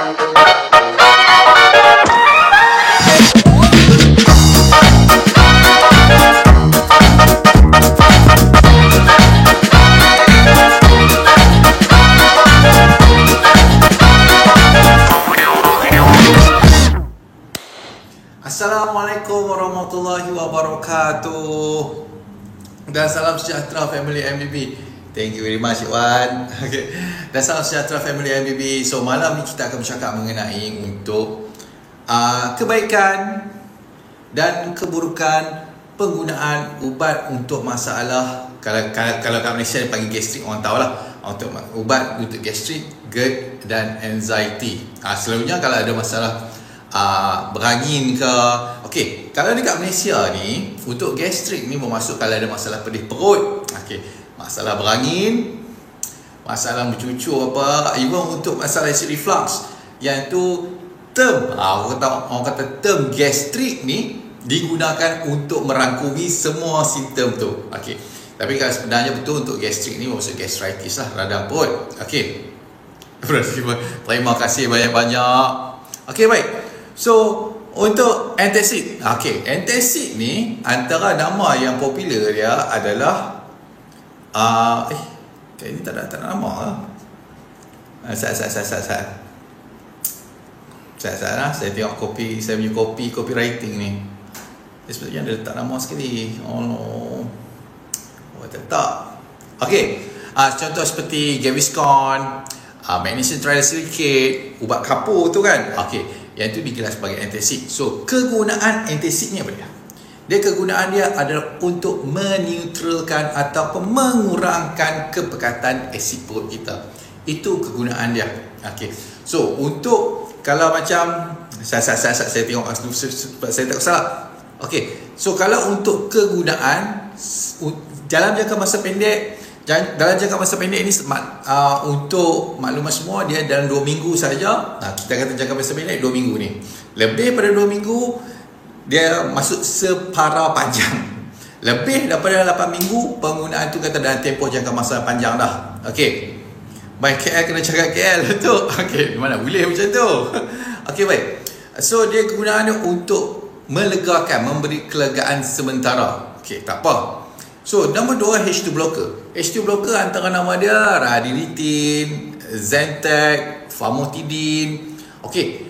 Assalamualaikum warahmatullahi wabarakatuh. Dan salam sejahtera family MBB. Thank you very much Wan. Okay. Dan salam sejahtera family MBB. So malam ni kita akan bercakap mengenai untuk kebaikan dan keburukan penggunaan ubat untuk masalah kalau kat Malaysia dia panggil gastrik, orang tahulah. Untuk ubat untuk gastrik, GERD dan anxiety. Selalunya kalau ada masalah berangin ke, okey, kalau dekat Malaysia ni untuk gastrik ni bermaksud kalau ada masalah pedih perut, okey, masalah berangin, masalah bercucur apa, even untuk masalah acid reflux, yang tu term orang kata term gastrik ni digunakan untuk merangkumi semua simptom tu. Okey, tapi kalau sebenarnya betul untuk gastrik ni maksud gastritis lah, radang perut. Okey, terima kasih banyak-banyak. Okey, baik. So untuk antacid, antacid ni antara nama yang popular dia adalah ini tak ada nama. Saya tengok saya punya copywriting ni. Sebenarnya dia letak nama sekali. Oh no. Tak. Okey. Contoh seperti Gaviscon, magnesium triacylate, ubat kapur tu kan. Okey. Yang itu digelar sebagai antacid. So, kegunaan antacid ni apa dia? Kegunaan dia adalah untuk meneutralkan ataupun mengurangkan kepekatan asid perut kita. Itu kegunaan dia. Okey. So, untuk kalau macam saya tengok saya tak salah. Okey. So, kalau untuk kegunaan dalam jangka masa pendek, ini untuk maklumat semua, dia dalam 2 minggu saja. Kita kata jangka masa pendek 2 minggu ni. Lebih pada 2 minggu dia masuk separa panjang. Lebih daripada 8 minggu penggunaan tu kata dalam tempoh jangka masa panjang dah. Okey. Baik, KL kena cakap KL tu. Okey, mana boleh macam tu. Okey, baik. So dia kegunaannya untuk melegakan, memberi kelegaan sementara. Okey, tak apa. So, nombor 2, H2 blocker. H2 blocker antara nama dia Ranitidine, Zantac, Famotidine. Okey.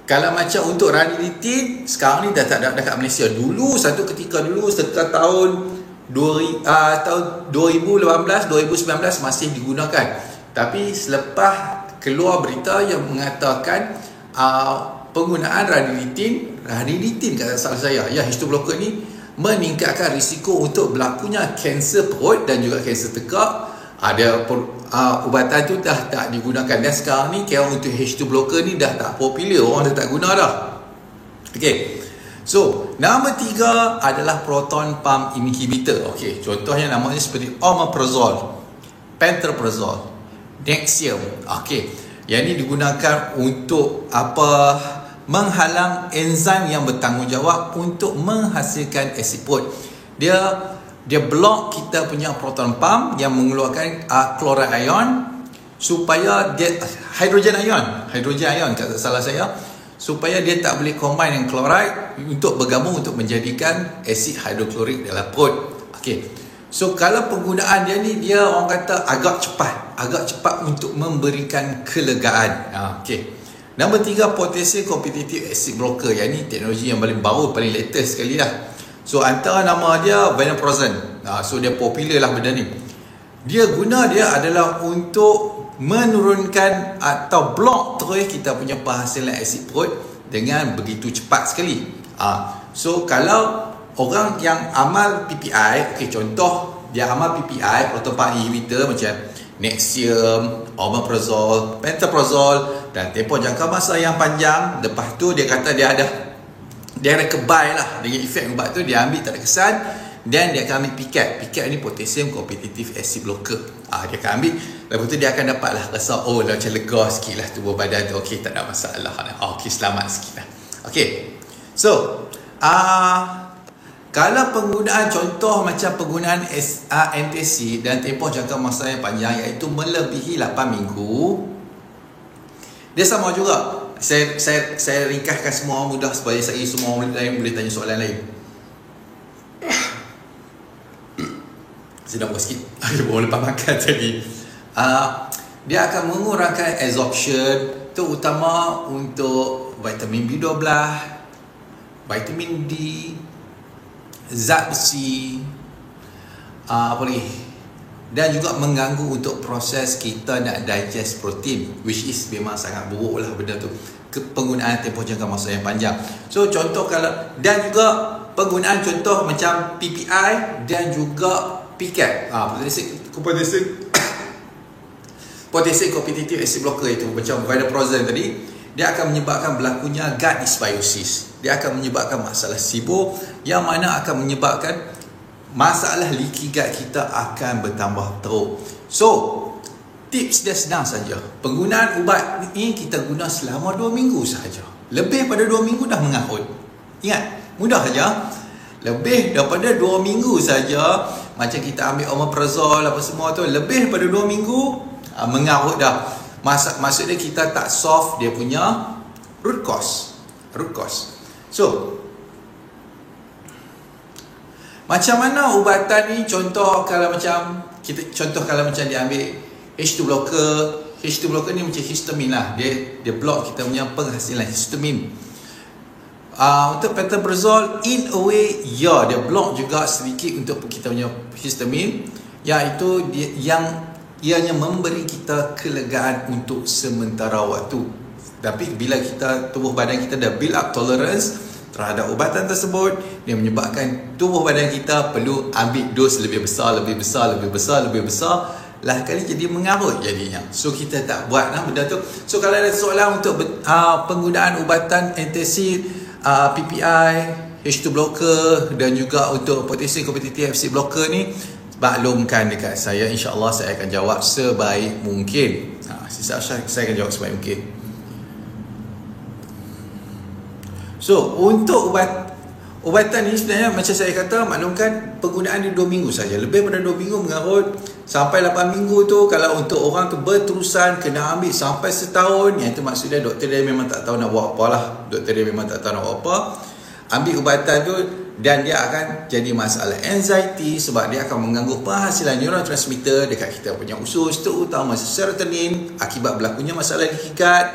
Kalau macam untuk Ranitidine, sekarang ni dah tak ada dekat Malaysia. Dulu, satu ketika dulu, sekitar tahun 2018, 2019 masih digunakan. Tapi selepas keluar berita yang mengatakan penggunaan Ranitidine kata salah saya, ya, H2 blocker ni meningkatkan risiko untuk berlakunya kanser perut dan juga kanser tekak. Ada ubatan tu dah tak digunakan, dan sekarang ni kira untuk H2 blocker ni dah tak popular, orang dah tak guna dah. Okey. So, nombor 3 adalah proton pump inhibitor. Okey, contohnya namanya seperti omeprazole, pantoprazole, Nexium. Okey. Yang ni digunakan untuk menghalang enzim yang bertanggungjawab untuk menghasilkan asid perut. Dia block kita punya proton pump yang mengeluarkan chloride ion, supaya dia hydrogen ion kata salah saya, supaya dia tak boleh combine dengan chloride untuk bergabung untuk menjadikan asid hidroklorik dalam perut. Okey. So kalau penggunaan dia ni, dia orang kata agak cepat untuk memberikan kelegaan. Okey. Nombor 3, potassium competitive acid blocker. Yang ni teknologi yang paling baru, paling latest sekali lah. So antara nama dia Vonoprazan. So dia popular lah benda ni. Guna dia adalah untuk menurunkan atau block terus kita punya penghasilan asid perut dengan begitu cepat sekali. So kalau orang yang amal PPI, contoh dia amal PPI, proton pump inhibitor macam Nexium, omeprazole, pantoprazole, dan tempoh jangka masa yang panjang. Lepas tu dia kata dia ada kebai lah dengan efek ubat tu, dia ambil tak ada kesan, dan dia akan ambil PCAB ni potassium competitive acid blocker. Dia akan ambil, lepas tu dia akan dapat lah rasa macam lega sikit lah tubuh badan tu. Okey, tak ada masalah lah. Okey, selamat sikit lah. Okey. So kalau penggunaan, contoh macam penggunaan antacid dan tempoh jangka masa yang panjang, iaitu melebihi 8 minggu, Dia sama juga. Saya ringkaskan semua mudah supaya semua orang lain boleh tanya soalan lain. Saya dah buat sikit. Baru lepas makan tadi. Dia akan mengurangkan absorption, terutama untuk vitamin B12, vitamin D, zat besi, apa lagi, dan juga mengganggu untuk proses kita nak digest protein, which is memang sangat buruk lah benda tu, penggunaan tempoh jangka masa yang panjang. So contoh kalau, dan juga penggunaan contoh macam PPI dan juga PCAB, potassium competitive acid blocker itu, macam Vinaprozan tadi, dia akan menyebabkan berlakunya gut dysbiosis. Dia akan menyebabkan masalah SIBO, yang mana akan menyebabkan masalah leaky gut kita akan bertambah teruk. So, tips dia senang saja. Penggunaan ubat ini kita guna selama 2 minggu sahaja. Lebih pada 2 minggu dah mengarut. Ingat, mudah saja. Lebih daripada 2 minggu saja, macam kita ambil omeprazole apa semua tu, lebih daripada 2 minggu mengarut dah. Maksudnya kita tak solve dia punya root cause. So, macam mana ubatan ni? Contoh kalau macam dia ambil H2 blocker. H2 blocker ni macam histamin lah. Dia block kita punya penghasilan histamin. Untuk pantoprazole, in a way, ya, dia block juga sedikit untuk kita punya histamin, iaitu yang ianya memberi kita kelegaan untuk sementara waktu. Tapi bila tubuh badan kita dah build up tolerance terhadap ubatan tersebut, dia menyebabkan tubuh badan kita perlu ambil dos lebih besar lah kali, jadi mengarut jadinya. So kita tak buat benda tu. So kalau ada soalan untuk penggunaan ubatan antacid, PPI, H2 blocker dan juga untuk potassium competitive acid blocker ni, maklumkan dekat saya, insya-Allah saya akan jawab sebaik mungkin. Sisa saya akan jawab sebaik mungkin. So, untuk ubatan ni sebenarnya macam saya kata, maklumkan penggunaan dia 2 minggu saja. Lebih pada 2 minggu mengarut, sampai 8 minggu tu, kalau untuk orang tu berterusan kena ambil sampai setahun, yang itu maksudnya doktor dia memang tak tahu nak buat apa lah. Doktor dia memang tak tahu nak buat apa. Ambil ubatan tu dan dia akan jadi masalah anxiety, sebab dia akan mengganggu penghasilan neurotransmitter dekat kita punya usus, terutama serotonin, akibat berlakunya masalah leaky gut,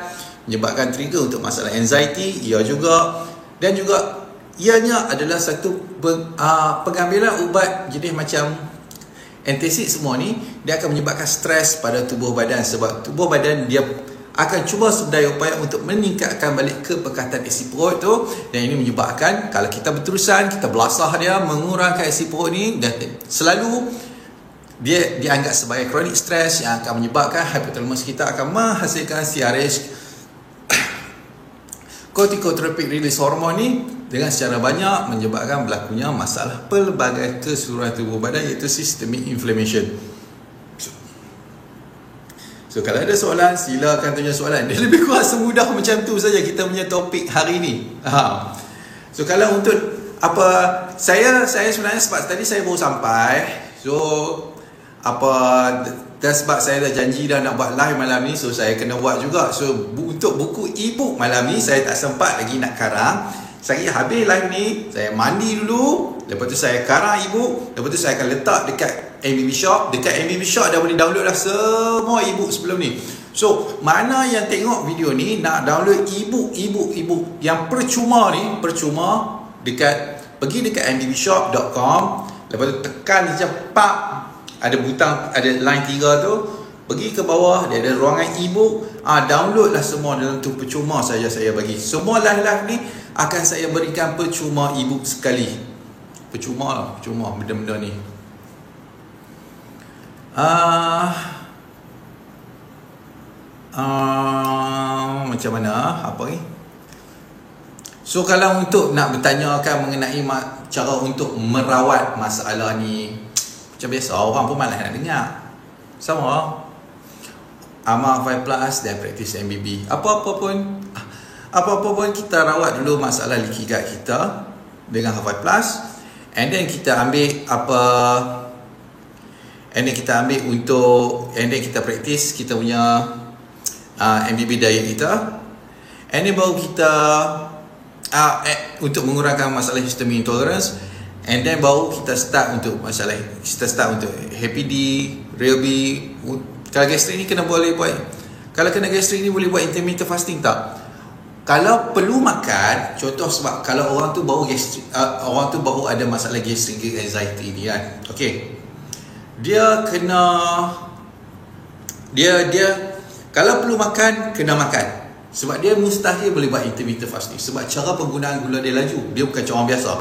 menyebabkan trigger untuk masalah anxiety. Ia juga, dan juga ianya adalah satu pengambilan ubat jenis macam antacid semua ni, dia akan menyebabkan stres pada tubuh badan, sebab tubuh badan dia akan cuba sedaya upaya untuk meningkatkan balik kepekatan isi perut tu, dan ini menyebabkan kalau kita berterusan, kita belasah dia, mengurangkan isi perut ni, dan selalu dia dianggap sebagai chronic stress yang akan menyebabkan hypothalamus kita akan menghasilkan CRH, corticotropic release hormone ni, dengan secara banyak menyebabkan berlakunya masalah pelbagai keseluruhan tubuh badan, iaitu systemic inflammation. So kalau ada soalan, silakan tanya soalan. Dia lebih kurang semudah macam tu saja kita punya topik hari ni. So kalau untuk apa, saya sebenarnya sebab tadi saya baru sampai, so dan sebab saya dah janji dah nak buat live malam ni, so saya kena buat juga. So untuk buku e-book malam ni saya tak sempat lagi nak karang. Saya habis live ni, saya mandi dulu, lepas tu saya karang e-book, lepas tu saya akan letak dekat MBB Shop. Dekat MBB Shop dah boleh download dah semua e-book sebelum ni. So mana yang tengok video ni nak download e-book yang percuma ni, percuma, pergi dekat mbbshop.com, lepas tu tekan je pak, ada butang, ada line 3 tu, pergi ke bawah, dia ada ruangan e-book, download lah semua dalam tu, percuma saja saya bagi. Semua live ni akan saya berikan percuma e-book sekali. Percuma lah, percuma benda-benda ni. Macam mana? Apa ni? So kalau untuk nak bertanyakan mengenai cara untuk merawat masalah ni, macam biasa orang pun malas nak dengar. Sama amal 5 plus dan praktis MBB. Apa-apa pun kita rawat dulu masalah leaky gut kita dengan 5 plus, and then kita ambil and then kita praktis kita punya MBB diet kita, and then baru kita untuk mengurangkan masalah histamine intolerance, and then baru kita start untuk Happy D, Real B. Kalau gastrik ni boleh buat, kalau kena gastrik ni boleh buat intermittent fasting tak? Kalau perlu makan, contoh sebab kalau orang tu baru ada masalah gastrik, anxiety ni kan. Okey. Dia kalau perlu makan, kena makan. Sebab dia mustahil boleh buat intermittent fasting. Sebab cara penggunaan gula dia laju. Dia bukan orang biasa.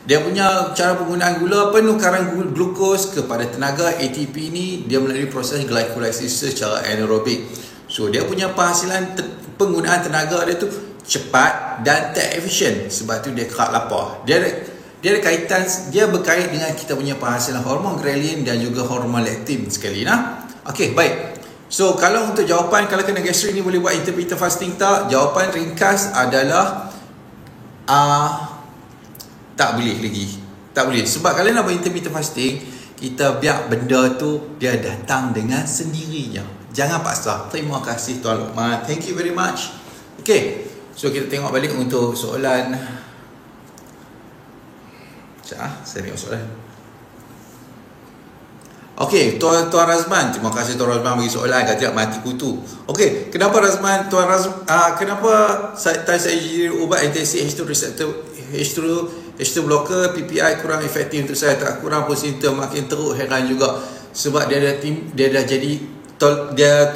Dia punya cara penggunaan gula, penukaran glukos kepada tenaga ATP ni, dia melalui proses glycolysis secara anaerobik. So dia punya penghasilan penggunaan tenaga dia tu cepat dan tak efisien. Sebab tu dia kerap lapar. Dia berkait dengan kita punya penghasilan hormon ghrelin dan juga hormon leptin sekali nah. Okey, baik. So kalau untuk jawapan kalau kena gastrik ni boleh buat intermittent fasting tak? Jawapan ringkas adalah tak boleh lagi. Tak boleh. Sebab kalau nak buat intermittent fasting, kita biar benda tu dia datang dengan sendirinya. Jangan paksa. Terima kasih Tuan Luqman. Thank you very much. Okay. So kita tengok balik untuk soalan. Saya tengok soalan. Okey, Tuan Razman. Terima kasih Tuan Razman bagi soalan. Kata tidak mati kutu. Okey, kenapa Razman, Tuan Razman, kenapa saya jadi ubat anti H2 receptor H2 blocker PPI kurang efektif untuk saya, tak kurang pun simptom makin teruk, heran juga. Sebab dia dah jadi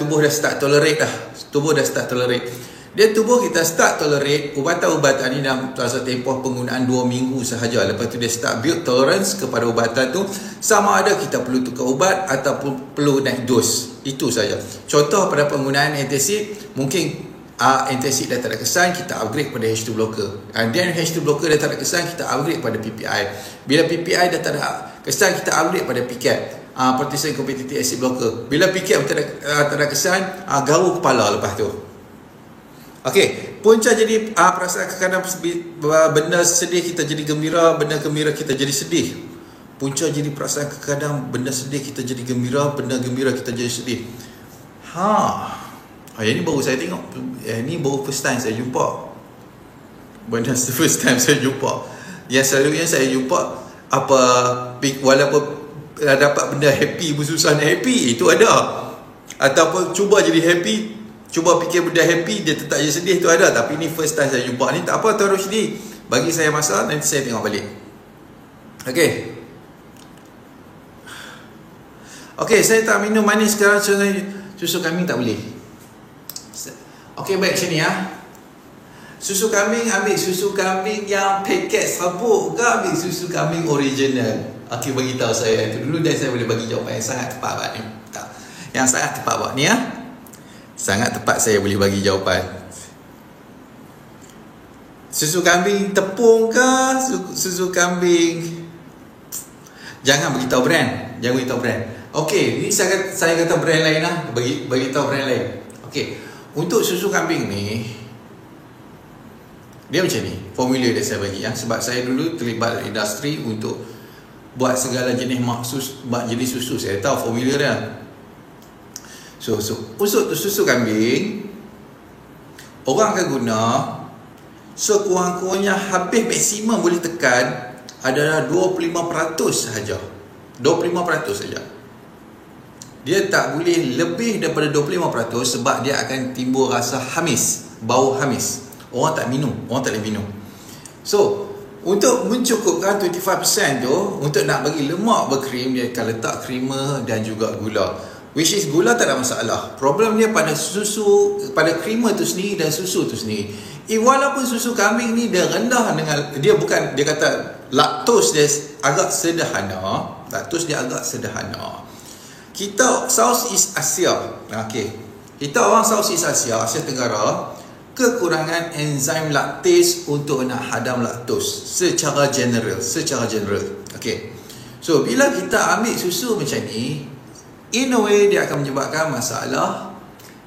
tubuh dah start tolerate dah. Tubuh kita start tolerate ubatan-ubatan ni dalam masa tempoh penggunaan 2 minggu sahaja. Lepas tu dia start build tolerance kepada ubatan tu. Sama ada kita perlu tukar ubat ataupun perlu naik dos. Itu saja. Contoh pada penggunaan antacid, mungkin antacid dah tak ada kesan, kita upgrade pada H2 blocker. And then H2 blocker dah tak ada kesan, kita upgrade pada PPI. Bila PPI dah tak ada kesan, kita upgrade pada PCAB, potassium competitive acid blocker. Bila PCAB tak ada kesan, garuk kepala lepas tu. Okey, punca jadi perasaan kadang benda sedih kita jadi gembira, benda gembira kita jadi sedih. Punca jadi perasaan kadang benda sedih kita jadi gembira, benda gembira kita jadi sedih. Yang ni baru saya tengok. Ini baru first time saya jumpa. Benda first time saya jumpa. Yang selalunya saya jumpa walaupun dapat benda happy pun susah nak happy, itu ada. Ataupun cuba jadi happy, cuba fikir benda happy, dia tetap je sedih, tu ada. Tapi ni first time saya jumpa. Ni tak apa, Tuan Roshdi. Bagi saya masa, nanti saya tengok balik. Okey, saya tak minum manis sekarang. Susu kambing tak boleh. Okey, baik macam ni ya. Susu kambing, ambil susu kambing yang paket sabuk ke ambil susu kambing original? Okey, bagi tahu saya itu dulu dan saya boleh bagi jawapan yang sangat tepat buat ni. Tak. Yang sangat tepat buat ni ya. Sangat tepat saya boleh bagi jawapan. Susu kambing tepung ke susu kambing? Jangan beritahu brand. Jangan beritahu brand. Okey, ni saya kata brand lain lah. Bagi tahu brand lain. Okey, untuk susu kambing ni dia macam ni. Formula dia saya bagi ya. Sebab saya dulu terlibat dalam industri untuk buat segala jenis jenis susu. Saya tahu formula dia. So untuk susu kambing, orang akan guna sekurang-kurangnya habis maksimum boleh tekan adalah 25% sahaja. 25% saja. Dia tak boleh lebih daripada 25% sebab dia akan timbul rasa hamis, bau hamis. Orang tak minum, orang tak boleh minum. So, untuk mencukupkan 25% tu, untuk nak bagi lemak berkrim, dia akan letak creamer dan juga gula. Which is gula tak ada masalah. Problem dia pada susu, pada creamer tu sendiri dan susu tu sendiri. Walaupun susu kambing ni dia rendah dengan, dia bukan, dia kata laktos dia agak sederhana. Laktos dia agak sederhana. Kita Southeast Asia, kita orang Southeast Asia, Asia Tenggara, kekurangan enzim laktase untuk nak hadam laktos secara general. So bila kita ambil susu macam ni, in a way dia akan menyebabkan masalah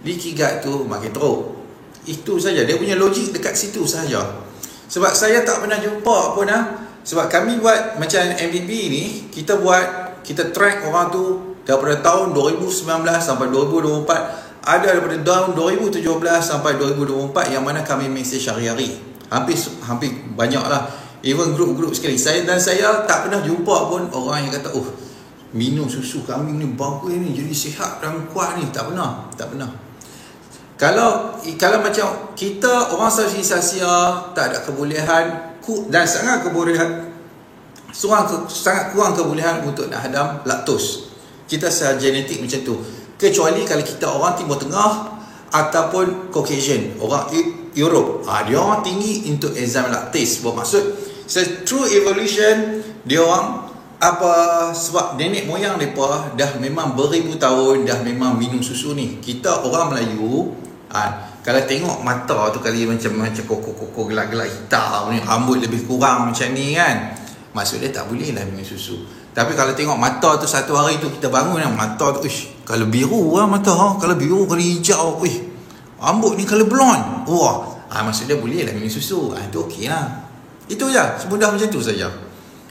leaky gut tu makin teruk. Itu saja, dia punya logik dekat situ saja. Sebab saya tak pernah jumpa pun sebab kami buat macam MBB ni, kita track orang tu daripada tahun 2019 sampai 2024, ada daripada tahun 2017 sampai 2024 yang mana kami mesej hari-hari. Hampir banyak lah. Even grup-grup sekali. Saya tak pernah jumpa pun orang yang kata, oh, minum susu kambing ni bagus ni, jadi sihat dan kuat ni. Tak pernah. Kalau macam kita orang Southeast Asia tak ada kebolehan dan sangat kurang kebolehan untuk nak hadam laktos. Kita secara genetik macam tu. Kecuali kalau kita orang Timur Tengah ataupun Caucasian, orang Europe, dia orang tinggi untuk enzim laktase. Bermaksud through evolution dia orang sebab nenek moyang mereka dah memang beribu tahun dah memang minum susu ni. Kita orang Melayu, kalau tengok mata tu kali macam koko gelak-gelak hitam ni, rambut lebih kurang macam ni kan, maksud dia tak boleh lah minum susu. Tapi kalau tengok mata tu satu hari tu kita bangun kan, mata tu kalau biru lah mata, kalau biru, kalau hijau, rambut ni kalau blonde, maksud dia boleh lah minum susu. Itu okey lah. Itu je, semudah macam tu saja.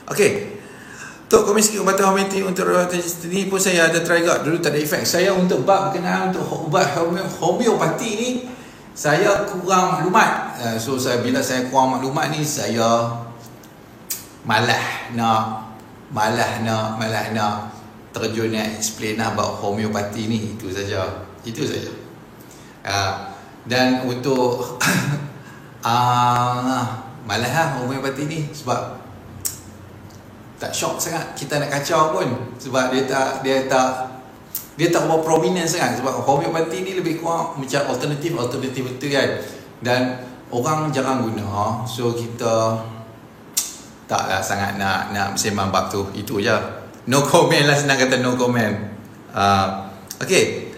Okey. Untuk komen sikit ubat homeopati untuk ni pun saya ada try juga. Dulu tak ada efek. Saya untuk bab berkenaan untuk ubat homeopati ni, saya kurang maklumat. So bila saya kurang maklumat ni, saya malah nak terjun nak explain about homeopati ni. Itu saja. Dan untuk malah homeopati ni sebab tak shock sangat kita nak kacau pun, sebab dia tak berapa prominent sangat. Sebab homeopati ni lebih kurang macam alternatif betul kan, dan orang jarang guna. So kita taklah sangat nak sembang bab tu. Itu je. No comment lah, senang kata no comment. Okay.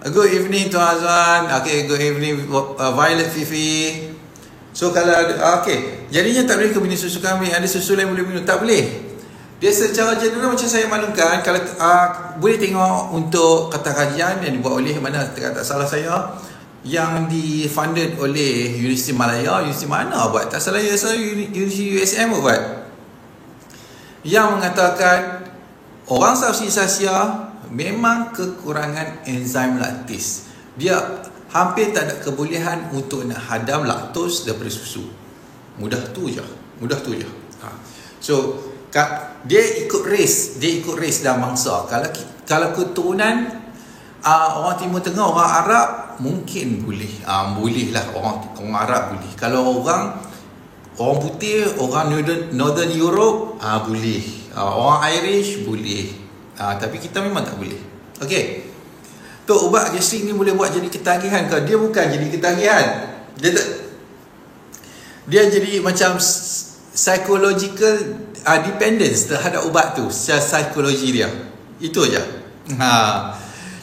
Good evening Tuan Azwan. Okay, good evening Violet Fifi. So kalau okay, jadinya tak boleh ke minum susu kambing, ada susu lain boleh minum? Tak boleh. Dia secara general macam saya maklumkan, kalau boleh tengok untuk kata kajian yang dibuat oleh mana tak salah saya, yang di-funded oleh Universiti Malaya. Universiti mana buat? Tak salah saya, Universiti USM buat, yang mengatakan orang Southeast Asia memang kekurangan enzim laktase. Dia hampir tak ada kebolehan untuk nak hadam laktos daripada susu. Mudah tu je. So dia ikut race dalam bangsa. Kalau keturunan orang Timur Tengah, orang Arab mungkin boleh. Boleh lah, orang Arab boleh. Kalau orang putih, orang Northern Europe, boleh. Orang Irish boleh. Tapi kita memang tak boleh. Okey. Tu ubat gastrik ni boleh buat jadi ketagihan ke? Dia bukan jadi ketagihan. Dia jadi macam psychological dependence terhadap ubat tu, secara psikologi dia. Itu aja.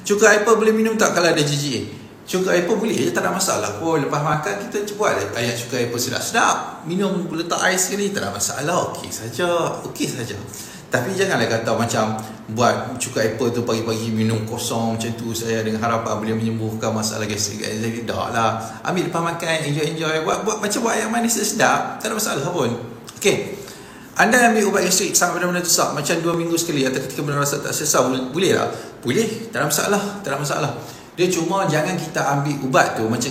Cuka apple boleh minum tak kalau ada jijik? Cuka apple boleh je, tak ada masalah. Lepas makan kita cuba ayat cuka apple sedap-sedap, minum letak ais sekali, tak ada masalah. Okey saja. Tapi janganlah kata macam buat cuka apple tu pagi-pagi minum kosong macam tu, saya dengan harapan boleh menyembuhkan masalah gastrik. Jadi tak lah. Ambil lepas makan, enjoy. Buat macam buat yang manis sedap, tak ada masalah pun. Okey. Anda ambil ubat gastrik sampai benar-benar sesak macam 2 minggu sekali, atau ketika benar rasa tak sesak, boleh tak? Boleh, tak ada masalah. Dia cuma jangan kita ambil ubat tu macam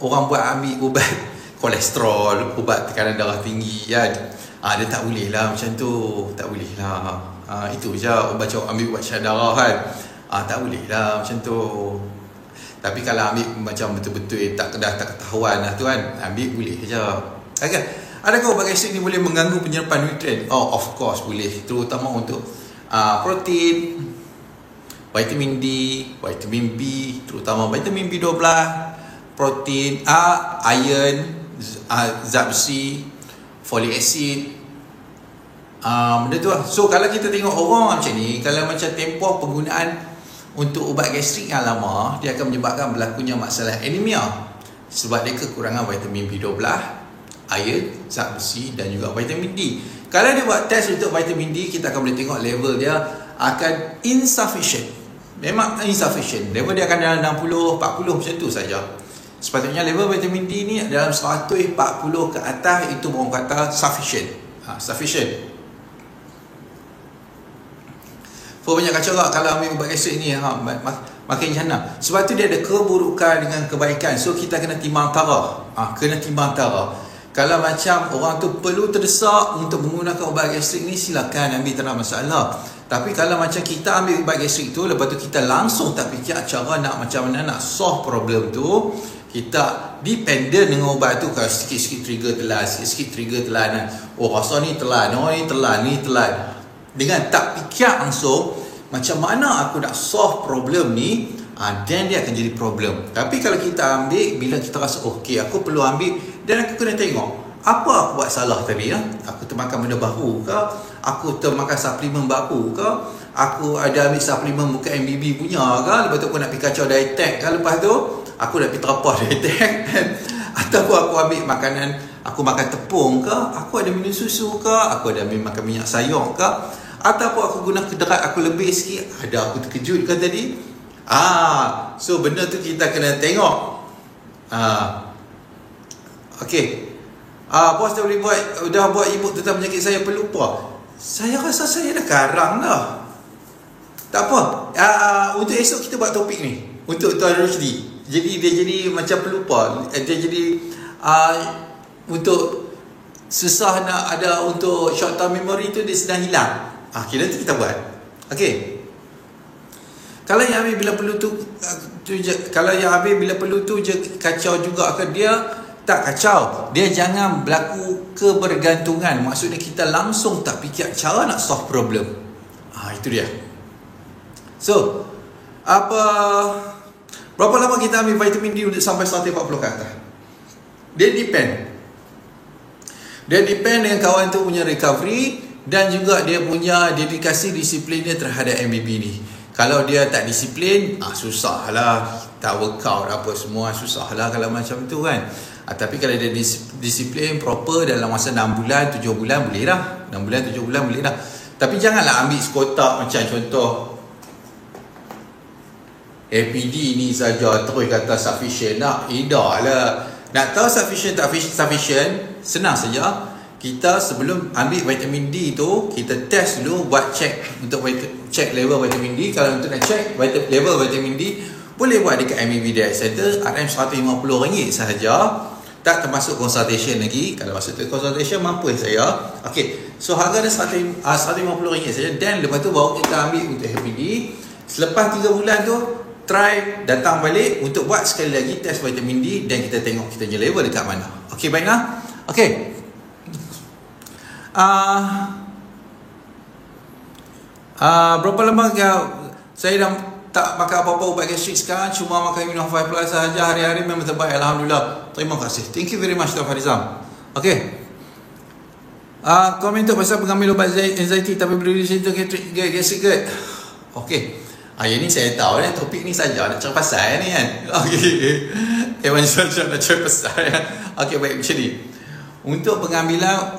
orang buat ambil ubat kolesterol, ubat tekanan darah tinggi kan. Dia tak boleh lah macam tu. Tak boleh lah. Itu je macam ambil ubat syar darah kan. Tak boleh lah macam tu. Tapi kalau ambil macam betul-betul tak ketahuan lah tu kan, ambil boleh je. Okay. Adakah ubat gastrik ni boleh mengganggu penyerapan nutrien? Of course boleh. Terutama untuk protein, vitamin D, vitamin B, terutama vitamin B12, protein A, iron, zat besi, folic acid, benda tu lah. So kalau kita tengok orang macam ni, kalau macam tempoh penggunaan untuk ubat gastrik yang lama, dia akan menyebabkan berlakunya masalah anemia, sebab dia kekurangan vitamin B12, iron, zat besi dan juga vitamin D. Kalau dia buat test untuk vitamin D, kita akan boleh tengok level dia akan insufficient. Memang insufficient. Level dia akan dalam 60, 40 macam tu saja. Sepatutnya level vitamin D ni dalam 140 ke atas, itu orang kata sufficient. Sufficient. Banyak kacau lah kalau ambil ubat gastrik ni. makin jana. Sebab tu dia ada keburukan dengan kebaikan. So kita kena timbang tara. Kena timbang tara. Kalau macam orang tu perlu terdesak untuk menggunakan ubat gastrik ni, silakan ambil, tak ada masalah. Tapi kalau macam kita ambil ubat gastrik tu, lepas tu kita langsung tak fikir cara nak macam mana nak solve problem tu, kita dependent dengan ubat tu. Kalau sikit-sikit trigger telan, sikit-sikit trigger telan, oh rasa ni telan, oh ni telan, ni telan, dengan tak fikir langsung macam mana aku nak solve problem ni, then dia akan jadi problem. Tapi kalau kita ambil, bila kita rasa okey, aku perlu ambil, dan aku kena tengok apa aku buat salah tadi. Aku termakan benda baru ke, aku termakan suplemen baru ke, aku ada ambil suplemen bukan MBB punya ke, lepas tu aku nak pergi kacau dietec ke, lepas tu aku nak pergi terapah dietec ataupun aku ambil makanan, aku makan tepung ke, aku ada minum susu ke, aku ada ambil makan minyak sayur ke, ataupun aku guna kederat aku lebih sikit, ada aku terkejut ke tadi. So benda tu kita kena tengok. Okey. Bos dah boleh buat ibu tentang penyakit saya pelupa. Saya rasa saya dah karang dah. Tak apa. Untuk esok kita buat topik ni. Untuk Tuan Rusdi. Jadi dia jadi macam pelupa. Dia jadi untuk susah nak ada untuk short term memory tu, dia sedang hilang. Okay, nanti kita buat. Okay. Kalau yang habis bila perlu tu kalau yang habis bila perlu tu je kacau juga ke, dia tak kacau. Dia jangan berlaku kebergantungan. Maksudnya kita langsung tak fikir cara nak solve problem. Itu dia. So, berapa lama kita ambil vitamin D untuk sampai 140 ke atas? Dia depend dengan kawan tu punya recovery dan juga dia punya dedikasi disiplin dia terhadap MBB ni. Kalau dia tak disiplin, susah lah. Tak workout apa semua, susah lah kalau macam tu kan. Tapi kalau dia disiplin proper dalam masa 6 bulan, 7 bulan boleh dah. 6 bulan, 7 bulan boleh dah. Tapi janganlah ambil sekotak macam contoh APD ni saja terus kata sufficient. Dah lah. Nak tahu sufficient tak sufficient, senang saja. Kita sebelum ambil vitamin D tu, kita test dulu, buat check untuk check level vitamin D. Kalau untuk nak check level vitamin D, boleh buat dekat MBB Diet Center, RM150 sahaja. Tak termasuk consultation lagi. Kalau masuk tu consultation, mampu saya. Okay, so harga dia RM150 saja. Dan lepas tu baru kita ambil untuk HPD. Selepas 3 bulan tu, try datang balik untuk buat sekali lagi test vitamin D, dan kita tengok kita punya level dekat mana. Okay, baiklah. Okay. Berapa lama saya dah tak makan apa-apa ubat gastrik sekarang, cuma makan Immuno 5 Plus sahaja hari-hari, memang terbaik, alhamdulillah. Terima kasih. Thank you very much Tuan Farizam. Okay. Komentar pasal pengambil ubat anxiety tapi berdiri situ gastrik ke? Okay. Yang ni saya tahu ni, topik ni saja nak cakap pasal ni kan. Okay. Macam nak cakap pasal. Okay, baik macam ni. Untuk pengambilan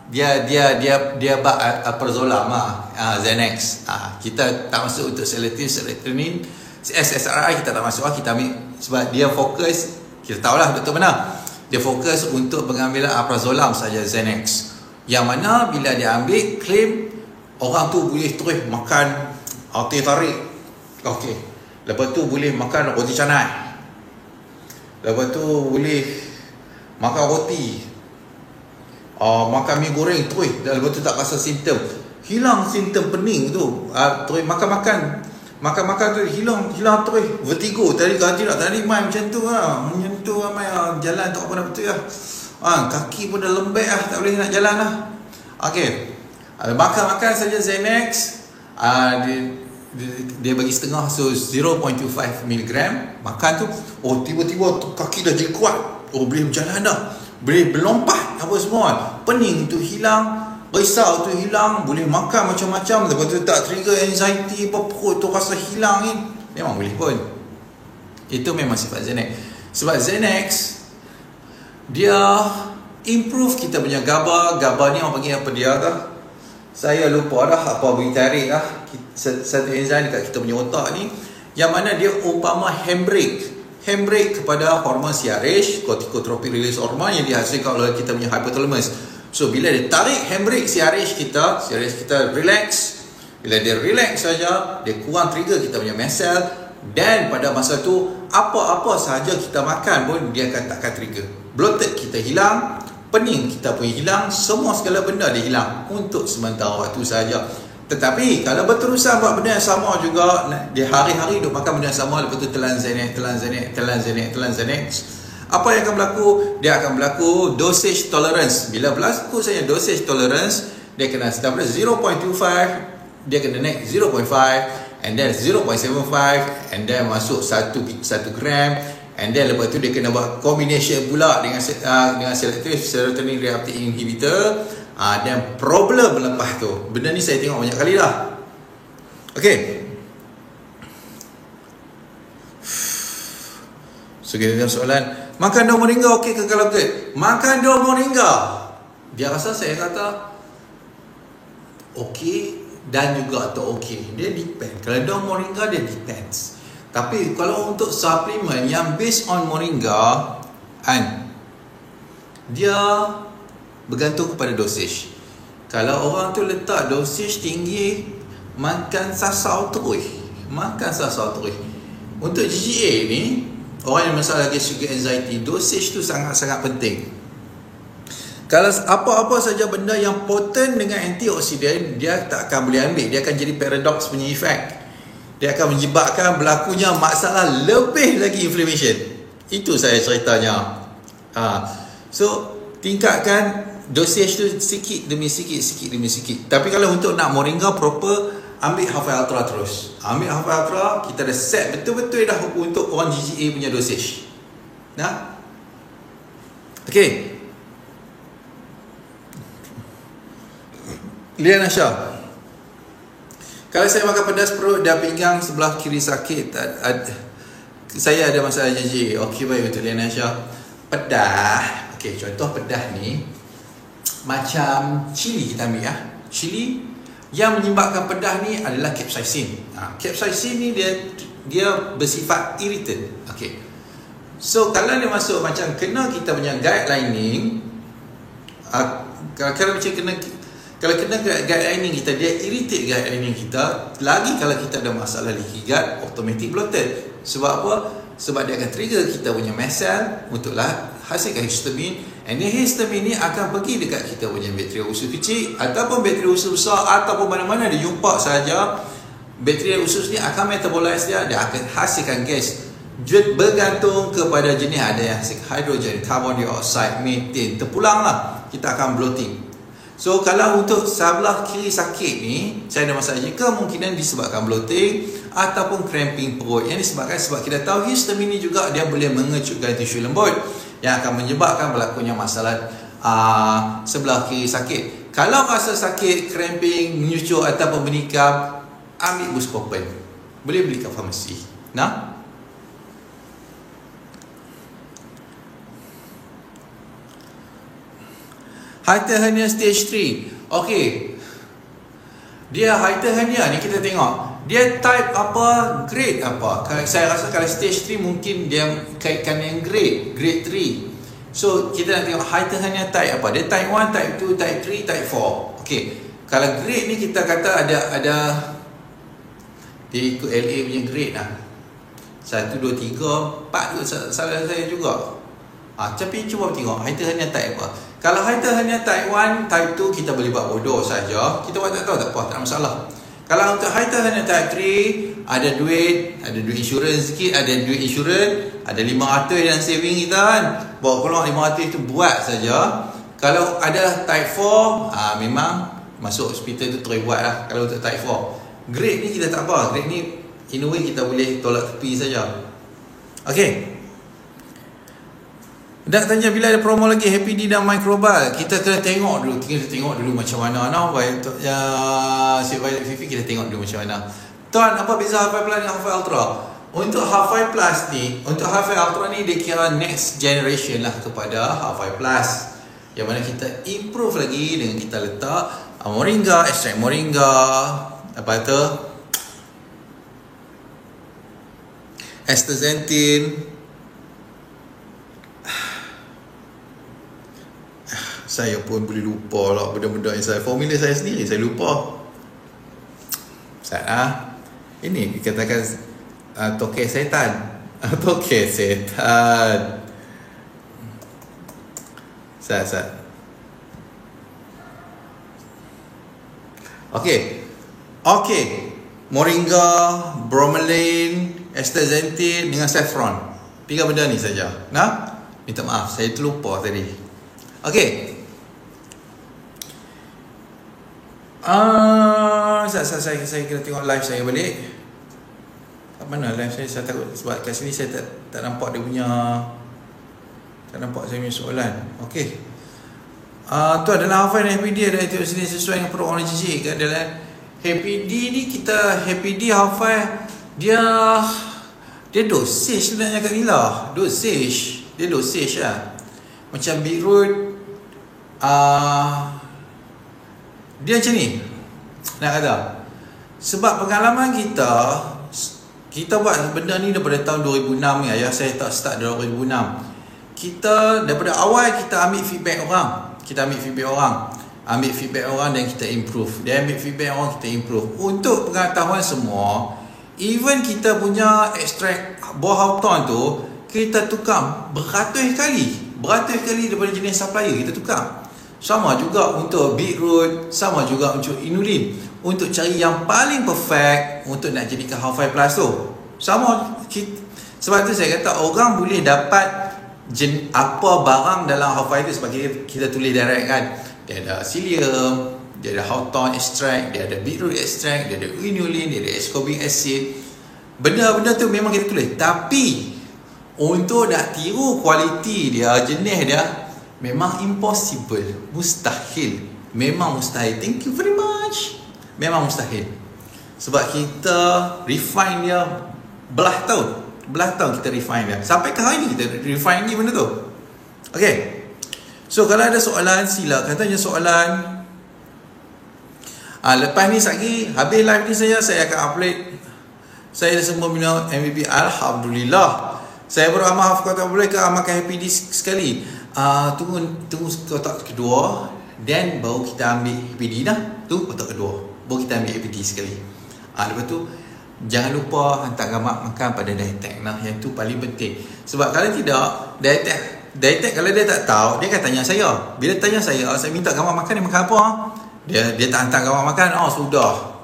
dia alprazolam Xanax. Kita tak masuk untuk serotonin, SSRI kita tak masuk. Kita ambil sebab dia fokus, kita tahulah betul mana. Dia fokus untuk pengambilan alprazolam saja, Xanax. Yang mana bila dia ambil, claim orang tu boleh terus makan teh tarik. Okey. Lepas tu boleh makan roti canai. Lepas tu boleh makan roti, makan mi goreng terus, dan lepas tu tak rasa simptom. Hilang simptom pening tu. Terus makan tu hilang terus. Vertigo tadi main macam tu lah. Menyentuh ramai jalan tak apa nak betul lah. Kaki pun dah lembek lah, tak boleh nak jalan lah. Okey. Makan saja Xanax. Dia bagi setengah, so 0.25 mg. Makan tu, tiba-tiba kaki dah jadi kuat. Boleh berjalan dah, boleh berlompat apa semua. Pening tu hilang, risau tu hilang, boleh makan macam-macam. Lepas tu tak trigger anxiety apa, perut tu rasa hilang ni. Memang boleh pun. Itu memang sifat Xanax. Sebab Xanax dia improve kita punya GABA. GABA ni orang panggil apa dia kah? Saya lupa dah apa bagi tarik lah. Satu enzim dekat kita punya otak ni, yang mana dia umpama handbrake kepada hormon CRH, corticotropic release hormone, yang dihasilkan oleh kita punya hypothalamus. So bila dia tarik handbrake CRH kita relax, Bila dia relax saja, dia kurang trigger kita punya mast cell, dan pada masa tu apa-apa sahaja kita makan pun dia akan takkan trigger. Bloated kita hilang, pening kita pun hilang, semua segala benda dia hilang untuk sementara waktu sahaja. Tetapi kalau berterusan buat benda yang sama juga, dia hari-hari duk makan benda yang sama, lepas tu telan Xanax, apa yang akan berlaku? Dia akan berlaku dosage tolerance. Bila berlaku saya dosage tolerance, dia kena start 0.25, dia kena naik 0.5, and then 0.75, and then masuk 1 gram, and then lepas tu dia kena buat combination pula dengan selective serotonin reuptake inhibitor. Dan problem lepas tu, benda ni saya tengok banyak kali dah. Okay, so kita tengok soalan, makan daun moringa okey ke kalau ke? Makan daun moringa, dia rasa saya kata okey dan juga tak okey. Dia depend. Kalau daun moringa dia depends. Tapi kalau untuk suplemen yang based on moringa, dia bergantung kepada dosage. Kalau orang tu letak dosage tinggi, makan sasau terus. Untuk GGA ni, orang yang masalah sugar anxiety, dosage tu sangat-sangat penting. Kalau apa-apa saja benda yang potent dengan antioksidan, dia tak akan boleh ambil. Dia akan jadi paradox punya efek. Dia akan menyebabkan berlakunya masalah lebih lagi inflammation. Itu saya ceritanya. So tingkatkan dosage tu sikit demi sikit. Tapi kalau untuk nak moringa proper, ambil Half Ultra terus. Ambil Half Ultra, kita dah set betul-betul dah untuk orang GGA punya dosage. Nah, okay. Lian Asha, kalau saya makan pedas perut dan pinggang sebelah kiri sakit, saya ada masalah GGA. Okey, baik untuk Lian Asha. Pedas, okey, contoh pedas ni macam cili kita ambil ya. Cili yang menyebabkan pedas ni adalah capsaicin. Capsaicin ni dia bersifat irritant. Okey. So kalau dia masuk macam kena kita punya gut lining, kalau kena gut lining kita, dia irritate gut lining kita. Lagi kalau kita ada masalah leaky gut, automatic bloated. Sebab apa? Sebab dia akan trigger kita punya mast cell untuklah hasilkan histamin. And then histamin ni akan pergi dekat kita punya bakteri usus kecil ataupun bakteri usus besar ataupun mana-mana dia jumpa saja. Bakteri usus ni akan metabolize dia akan hasilkan gas. Bergantung kepada jenis, ada yang hasil hidrogen, carbon dioxide, methane, terpulanglah kita akan bloating. So kalau untuk sebelah kiri sakit ni, saya ada masalah kemungkinan disebabkan bloating ataupun cramping perut. Yang disebabkan sebab kita tahu histamin ni juga dia boleh mengecutkan tisu lembut yang akan menyebabkan berlakunya masalah sebelah kiri sakit. Kalau rasa sakit, cramping, menyucuk ataupun menikam, ambil Buscopan. Boleh beli kat farmasi. Nah, hiatal hernia stage 3. Okey, dia hiatal hernia ni kita tengok dia type apa, grade apa. Saya rasa kalau stage 3 mungkin dia kaitkan yang grade 3. So kita nak tengok hiatal hernia type apa. Dia type 1, type 2, type 3, type 4. Okey, kalau grade ni kita kata ada dia ikut LA punya grade lah. 1, 2, 3, 4 tu salah saya juga. Tapi cuba tengok hiatal hernia type apa. Kalau hiatal hernia type 1, type 2 kita boleh buat bodoh saja. Kita buat tak tahu tak apa, tak ada masalah. Kalau untuk hiatal hernia type 3, ada duit insurans sikit, ada duit insurans, ada 500 dalam saving kita kan. Bawa keluar 500 itu buat saja. Kalau ada type 4, memang masuk hospital tu terus buat lah. Kalau untuk type 4, grade ni kita tak apa. Grade ni in a way kita boleh tolak tepi saja. Okay. Nak tanya bila ada promo lagi Happy D dan Microbal. Kita kena tengok dulu macam mana. Untuk Sweet Violet Fifi kita tengok dulu macam mana. Tuan, apa beza Half-Life Plus dengan Half-Life Ultra? Untuk Half-Life Plus ni, untuk Half-Life Ultra ni dia kira next generation lah kepada Half-Life Plus, yang mana kita improve lagi dengan kita letak moringa, extract moringa, apa tu, astaxanthin. Saya pun boleh lupa lah benda-benda yang formula saya sendiri saya lupa. Ini dikatakan tokek setan. Tokek setan. Okey. Moringa, bromelain, astaxanthin dengan saffron. 3 benda ni saja. Minta maaf, saya terlupa tadi. Okey. Saya kena tengok live saya balik. Kat mana live saya? Saya takut sebab kat sini saya tak nampak dia punya, tak nampak saya punya soalan. Okey. Tu adalah hafal HPD ada antioksidan sesuai dengan program orang cicik. Adalah HPD ni, kita HPD hafal dia dosage sebenarnya Kak Nila. Dia dosage lah. Macam beetroot dia macam ni nak kata. Sebab pengalaman kita buat benda ni daripada tahun 2006 ni. Ayah saya tak start dari 2006. Kita daripada awal kita ambil feedback orang. Ambil feedback orang dan kita improve. Dia ambil feedback orang, kita improve. Untuk pengetahuan semua, even kita punya ekstrak buah hawthorn tu kita tukar beratus kali daripada jenis supplier kita tukar. Sama juga untuk beetroot, sama juga untuk inulin, untuk cari yang paling perfect untuk nak jadikan Half 5 Plus tu. Sama sebab tu saya kata orang boleh dapat apa barang dalam Half 5 tu sebab kita tulis direct kan. Dia ada psyllium, dia ada hawthorn extract, dia ada beetroot extract, dia ada inulin, dia ada ascorbic acid. Benda-benda tu memang kita tulis. Tapi untuk nak tiru kualiti dia, jenis dia, memang impossible. Mustahil. Memang mustahil. Thank you very much. Memang mustahil. Sebab kita refine dia belah tahun kita refine dia. Sampai ke hari ni kita refine ni benda tu. Okay. So kalau ada soalan, silakan tanya soalan. Lepas ni lagi habis live ni saya akan upload. Saya dah semua minum MVP. Alhamdulillah. Saya baru amal kota boleh ke amalkan HPD sekali. Tunggu kotak kedua, then baru kita ambil HPD dah. Tu kotak kedua, baru kita ambil HPD sekali. Lepas tu jangan lupa hantar gambar makan pada dietec. Yang tu paling penting. Sebab kalau tidak, dietec kalau dia tak tahu, dia akan tanya saya. Bila tanya saya minta gambar makan, dia makan apa? Dia tak hantar gambar makan. Sudah.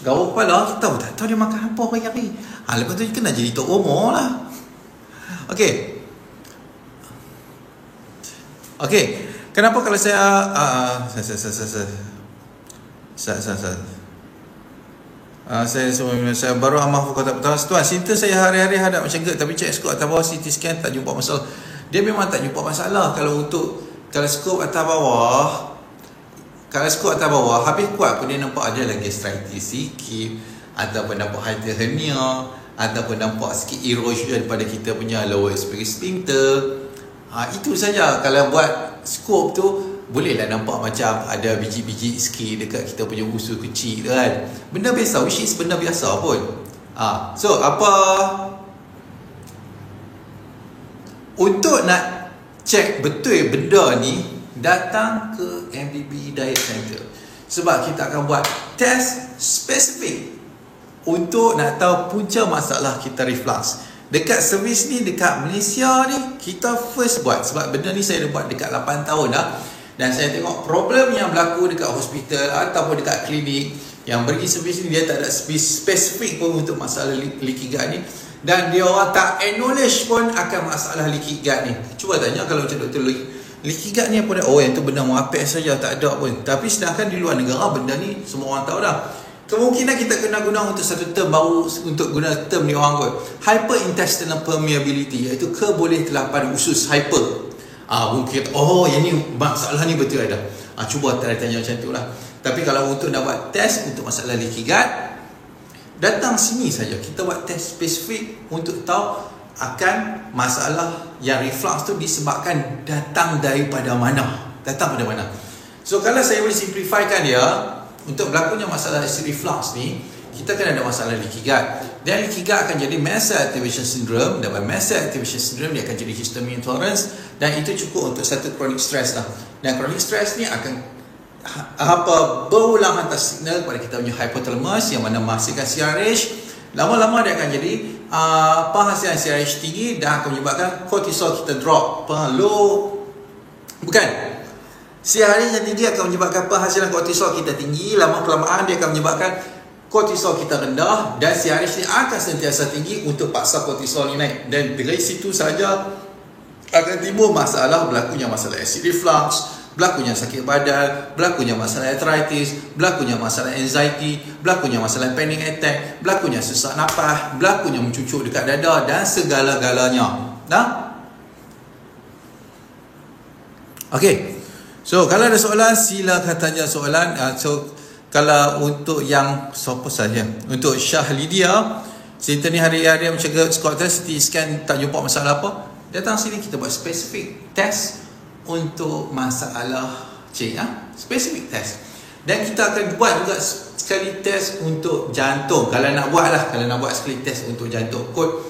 Gaul kepala, kita tak tahu dia makan apa hari-hari. Lepas tu kena jadi tok rumah lah. Okey. Kenapa kalau saya saya baru amal kota pertama. Tuan, sinta saya hari-hari hadap macam GERD, tapi cek skop atas bawah CT scan tak jumpa masalah. Dia memang tak jumpa masalah. Kalau skop atas bawah, habis kuat pun dia nampak ada lagi gastritis sikit, ataupun nampak halter hernia, ataupun nampak sikit erosion pada kita punya lower respiratory sphincter. Itu saja. Kalau buat skop tu bolehlah nampak macam ada biji-biji sikit dekat kita punya usus kecil tu kan. Benda biasa, which is benda biasa pun. So apa untuk nak cek betul benda ni, datang ke MBB Diet Center. Sebab kita akan buat test spesifik untuk nak tahu punca masalah kita reflux. Dekat servis ni, dekat Malaysia ni, kita first buat. Sebab benda ni saya dah buat dekat 8 tahun dah. Dan saya tengok problem yang berlaku dekat hospital ataupun dekat klinik yang pergi servis ni, dia tak ada spesifik pun untuk masalah leaky gut ni. Dan dia orang tak acknowledge pun akan masalah leaky gut ni. Cuba tanya kalau macam Dr. leaky gut ni apa dia? Yang tu benda muapek saja, tak ada pun. Tapi sedangkan di luar negara benda ni semua orang tahu dah. Kemungkinan kita kena guna untuk satu term baru, untuk guna term ni orang kot, hyperintestinal permeability, iaitu keboleh telapan usus hyper. Mungkin yang ni masalah ni betul ada. Cuba tanya macam tu lah. Tapi kalau untuk nak buat test untuk masalah leaky gut, datang sini saja. Kita buat test spesifik untuk tahu akan masalah yang reflux tu disebabkan datang daripada mana. So kalau saya boleh simplifikan dia, untuk berlakunya masalah acid reflux ni, kita kan ada masalah leaky gut. Dan leaky gut akan jadi mast cell activation syndrome. Dan mast cell activation syndrome dia akan jadi histamine intolerance. Dan itu cukup untuk satu chronic stress lah. Dan chronic stress ni akan berulang hantar signal kepada kita punya hypothalamus yang mana menghasilkan CRH. Lama-lama dia akan jadi penghasilan CRH tinggi dan akan menyebabkan kortisol kita drop, low. Bukan, CRH yang tinggi akan menyebabkan penghasilan kortisol kita tinggi. Lama-kelamaan dia akan menyebabkan kortisol kita rendah dan CRH ni akan sentiasa tinggi untuk paksa kortisol ni naik. Dan dari situ saja akan timbul masalah, berlakunya masalah acid reflux, berlakunya sakit badan, berlakunya masalah arthritis, berlakunya masalah anxiety, berlakunya masalah panic attack, berlakunya sesak nafas, berlakunya mencucuk dekat dada dan segala-galanya. Nah? Okey. So, kalau ada soalan, silakan tanya soalan. So, kalau untuk yang siapa saja, untuk Syah Lydia, cerita ni hari-hari mencegah Scott test, CT scan tak jumpa masalah apa, datang sini kita buat spesifik test untuk masalah C, spesifik test. Dan kita akan buat juga sekali test untuk jantung. Kalau nak buat lah, kalau nak buat sekali test untuk jantung, kod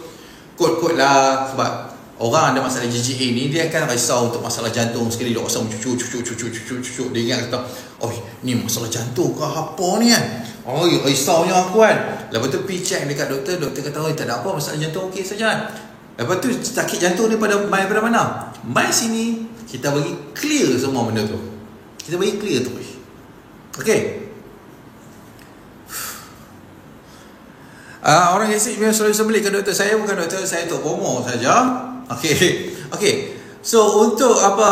lah. Sebab orang ada masalah GGA ni, dia akan risau untuk masalah jantung. Sekali dia rasa cucuk. Dia ingat kata, oh ni masalah jantung ke apa ni kan. Oh risaunya aku kan. Lepas tu pergi check dekat doktor kata, oh tak ada apa, masalah jantung okey saja. Lepas tu sakit jantung ni pada mana? Mai sini kita bagi clear semua benda tu. Kita bagi clear terus. Okey. Orang asyik memang selalu sembelit ke doktor. Saya bukan doktor, saya untuk promo saja. Okey. So untuk apa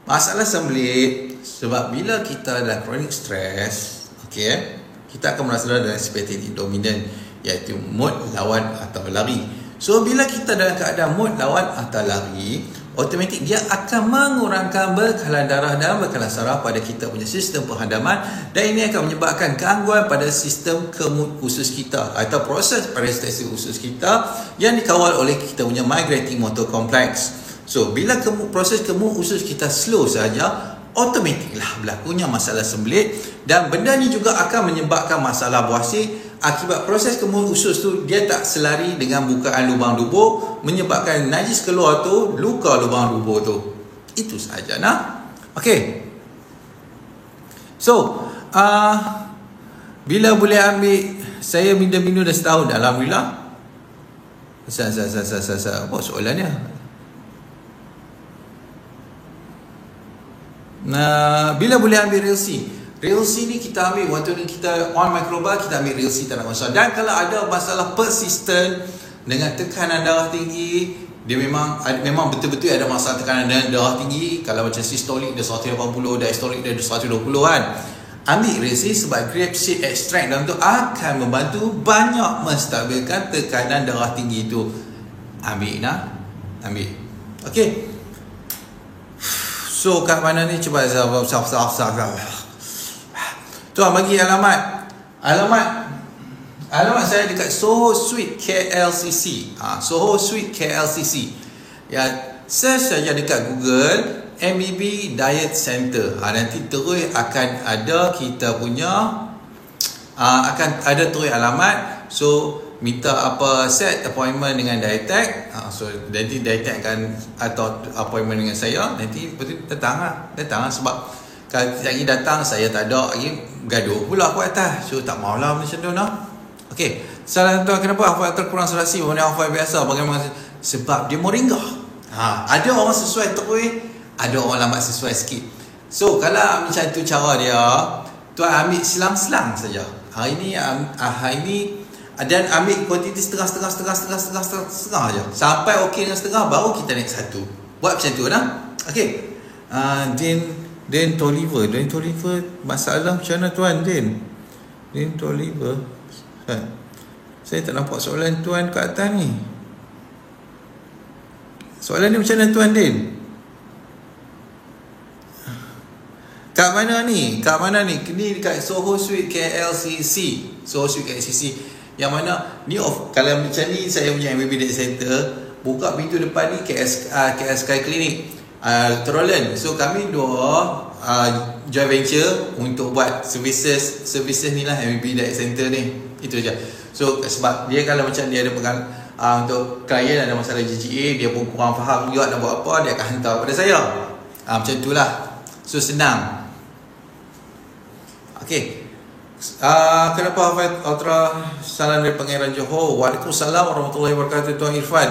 masalah sembelit, sebab bila kita ada chronic stress, okey, kita akan merasa dalam sympathetic dominant, iaitu mood lawan atau lari. So bila kita dalam keadaan mood lawan atau lari, automatik dia akan mengurangkan bekalan darah dan bekalan saraf pada kita punya sistem penghadaman, dan ini akan menyebabkan gangguan pada sistem kemud usus kita atau proses parestesis usus kita yang dikawal oleh kita punya migrating motor complex. So bila proses kemud usus kita slow saja, automatiklah berlakunya masalah sembelit, dan benda ni juga akan menyebabkan masalah buasir. Akibat proses kemud usus tu, dia tak selari dengan bukaan lubang dubur, menyebabkan najis keluar tu, luka lubang dubur tu. Itu sahaja nah. Okey. So, bila boleh ambil, saya minum dah setahun dah, alhamdulillah. Apa soalannya? Bila boleh ambil Relsi? Relsi ni kita ambil waktu ni kita on microbar, kita ambil Relsi, tak ada masalah. Dan kalau ada masalah persisten dengan tekanan darah tinggi, dia memang betul-betul ada masalah tekanan darah tinggi. Kalau macam sistolik dia 180, diastolik dia 120 kan, ambil Relsi sebab grapeseed extract dalam tu akan membantu banyak menstabilkan tekanan darah tinggi tu. Ambil. Okey. So kat mana ni, cuba tuan bagi alamat saya dekat Soho Suite KLCC. Soho Suite KLCC. Ya, search saja dekat Google MBB Diet Center. Nanti terus akan ada kita punya akan ada terus alamat. So minta set appointment dengan dietetic. So nanti dietetic akan atau appointment dengan saya. Nanti betul datang lah sebab kalau lagi datang saya tak ada lagi, gaduh pula aku atas. So tak maulah macam tu nah. Okey, salah tuan, kenapa hafal terkurang serasi berbanding hafal biasa? Bagaimana? Sebab dia moringa. Ada orang sesuai terus, ada orang lambat sesuai sikit. So kalau macam tu cara dia, tuan ambil selang-selang saja. Hari ni dan ambil kuantiti setengah aja. Sampai okey dengan setengah, baru kita naik satu. Buat macam tu nah. Okey. Dan Toliver masalah macam mana tuan Dan Toliver? Saya tak nampak soalan tuan kat atas ni. Soalan ni macam mana tuan Dan? Kat mana ni? Ni dekat Soho Suite KLCC. Yang mana ni kalau macam ni saya punya MBB Diet Center, buka pintu depan ni KS Sky Clinic. Roland. So kami dua joint venture untuk buat services ni lah, MBB Diet Center ni. Itu je. So sebab dia kalau macam dia ada pegang untuk klien ada masalah GGA, dia pun kurang faham juga nak buat apa, dia akan hantar pada saya. Macam itulah. So senang. Okey. Kenapa Hafid Ultra salam dari Pangeran Johor? Waalaikumsalam warahmatullahi wabarakatuh Tuan Irfan.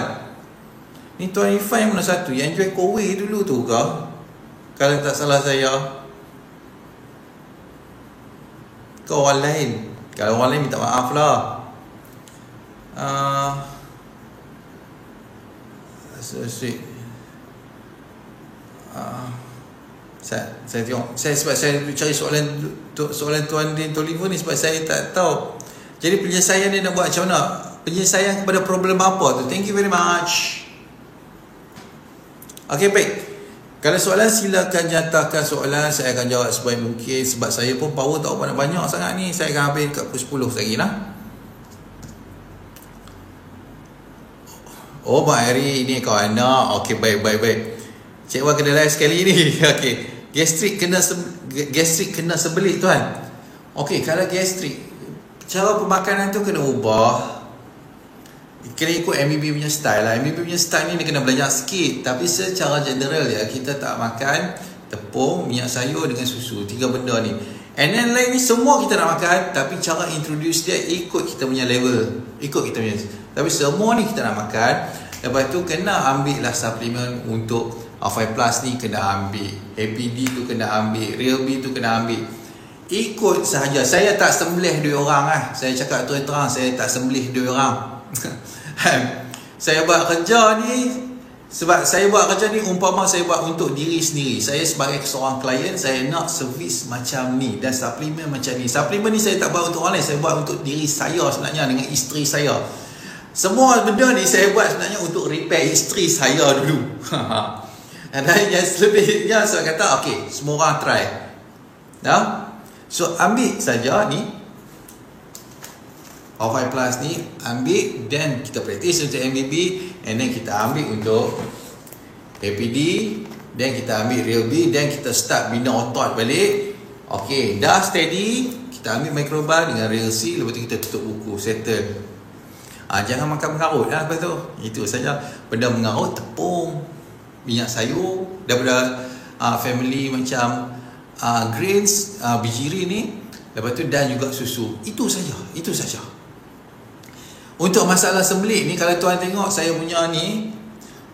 Ni Tuan Irfan yang mana satu? Yang jual kowe dulu tu ke? Kalau tak salah saya. Ke orang lain. Kalau orang lain minta maaf lah. Saya tengok sebab saya cari soalan Tuan Din Toliver ni sebab saya tak tahu. Jadi penyelesaian dia nak buat macam mana? Penyelesaian kepada problem apa tu? Thank you very much. Okey, baik. Kalau soalan silakan nyatakan soalan, saya akan jawab sebaik mungkin sebab saya pun power tak banyak sangat ni. Saya akan habis kat pukul 10 lagi lah. Oh, Mak Ari ini kawan anak. Okey, baik. Cik Wan kena live sekali ni. Okey. Gastrik kena sebelit tuan. Okey, kalau gastrik, cara pemakanan tu kena ubah. Kena ikut MBB punya style lah. MBB punya style ni dia kena belajar sikit. Tapi secara general ya, kita tak makan tepung, minyak sayur dengan susu. 3 benda ni. And then lain ni semua kita nak makan. Tapi cara introduce dia ikut kita punya level. Tapi semua ni kita nak makan. Lepas tu kena ambil lah suplemen untuk R5 Plus ni kena ambil, APD tu kena ambil, Real B tu kena ambil. Ikut sahaja. Saya tak sembelih dua orang lah. Saya cakap terang, saya tak sembelih dua orang. Saya buat kerja ni sebab saya buat kerja ni umpama saya buat untuk diri sendiri. Saya sebagai seorang klien, saya nak servis macam ni dan suplemen macam ni. Suplemen ni saya tak buat untuk orang lain, saya buat untuk diri saya sebenarnya dengan isteri saya. Semua benda ni saya buat sebenarnya untuk repair isteri saya dulu. Dan yang selebihnya saya kata okey, semua orang try. So ambil saja ni R5 Plus ni, ambil dan kita praktis untuk MBB, and then kita ambil untuk APD, dan kita ambil Real B, dan kita start bina otot balik. Okey, dah steady, kita ambil microbar dengan Real C, lepas tu kita tutup buku, settle. Jangan makan mengarut lah lepas tu. Itu saja. Benda mengarut, tepung, minyak sayur daripada family macam grains, bijiri ni, lepas tu dan juga susu. Itu saja. Untuk masalah sembelit ni, kalau tuan tengok saya punya ni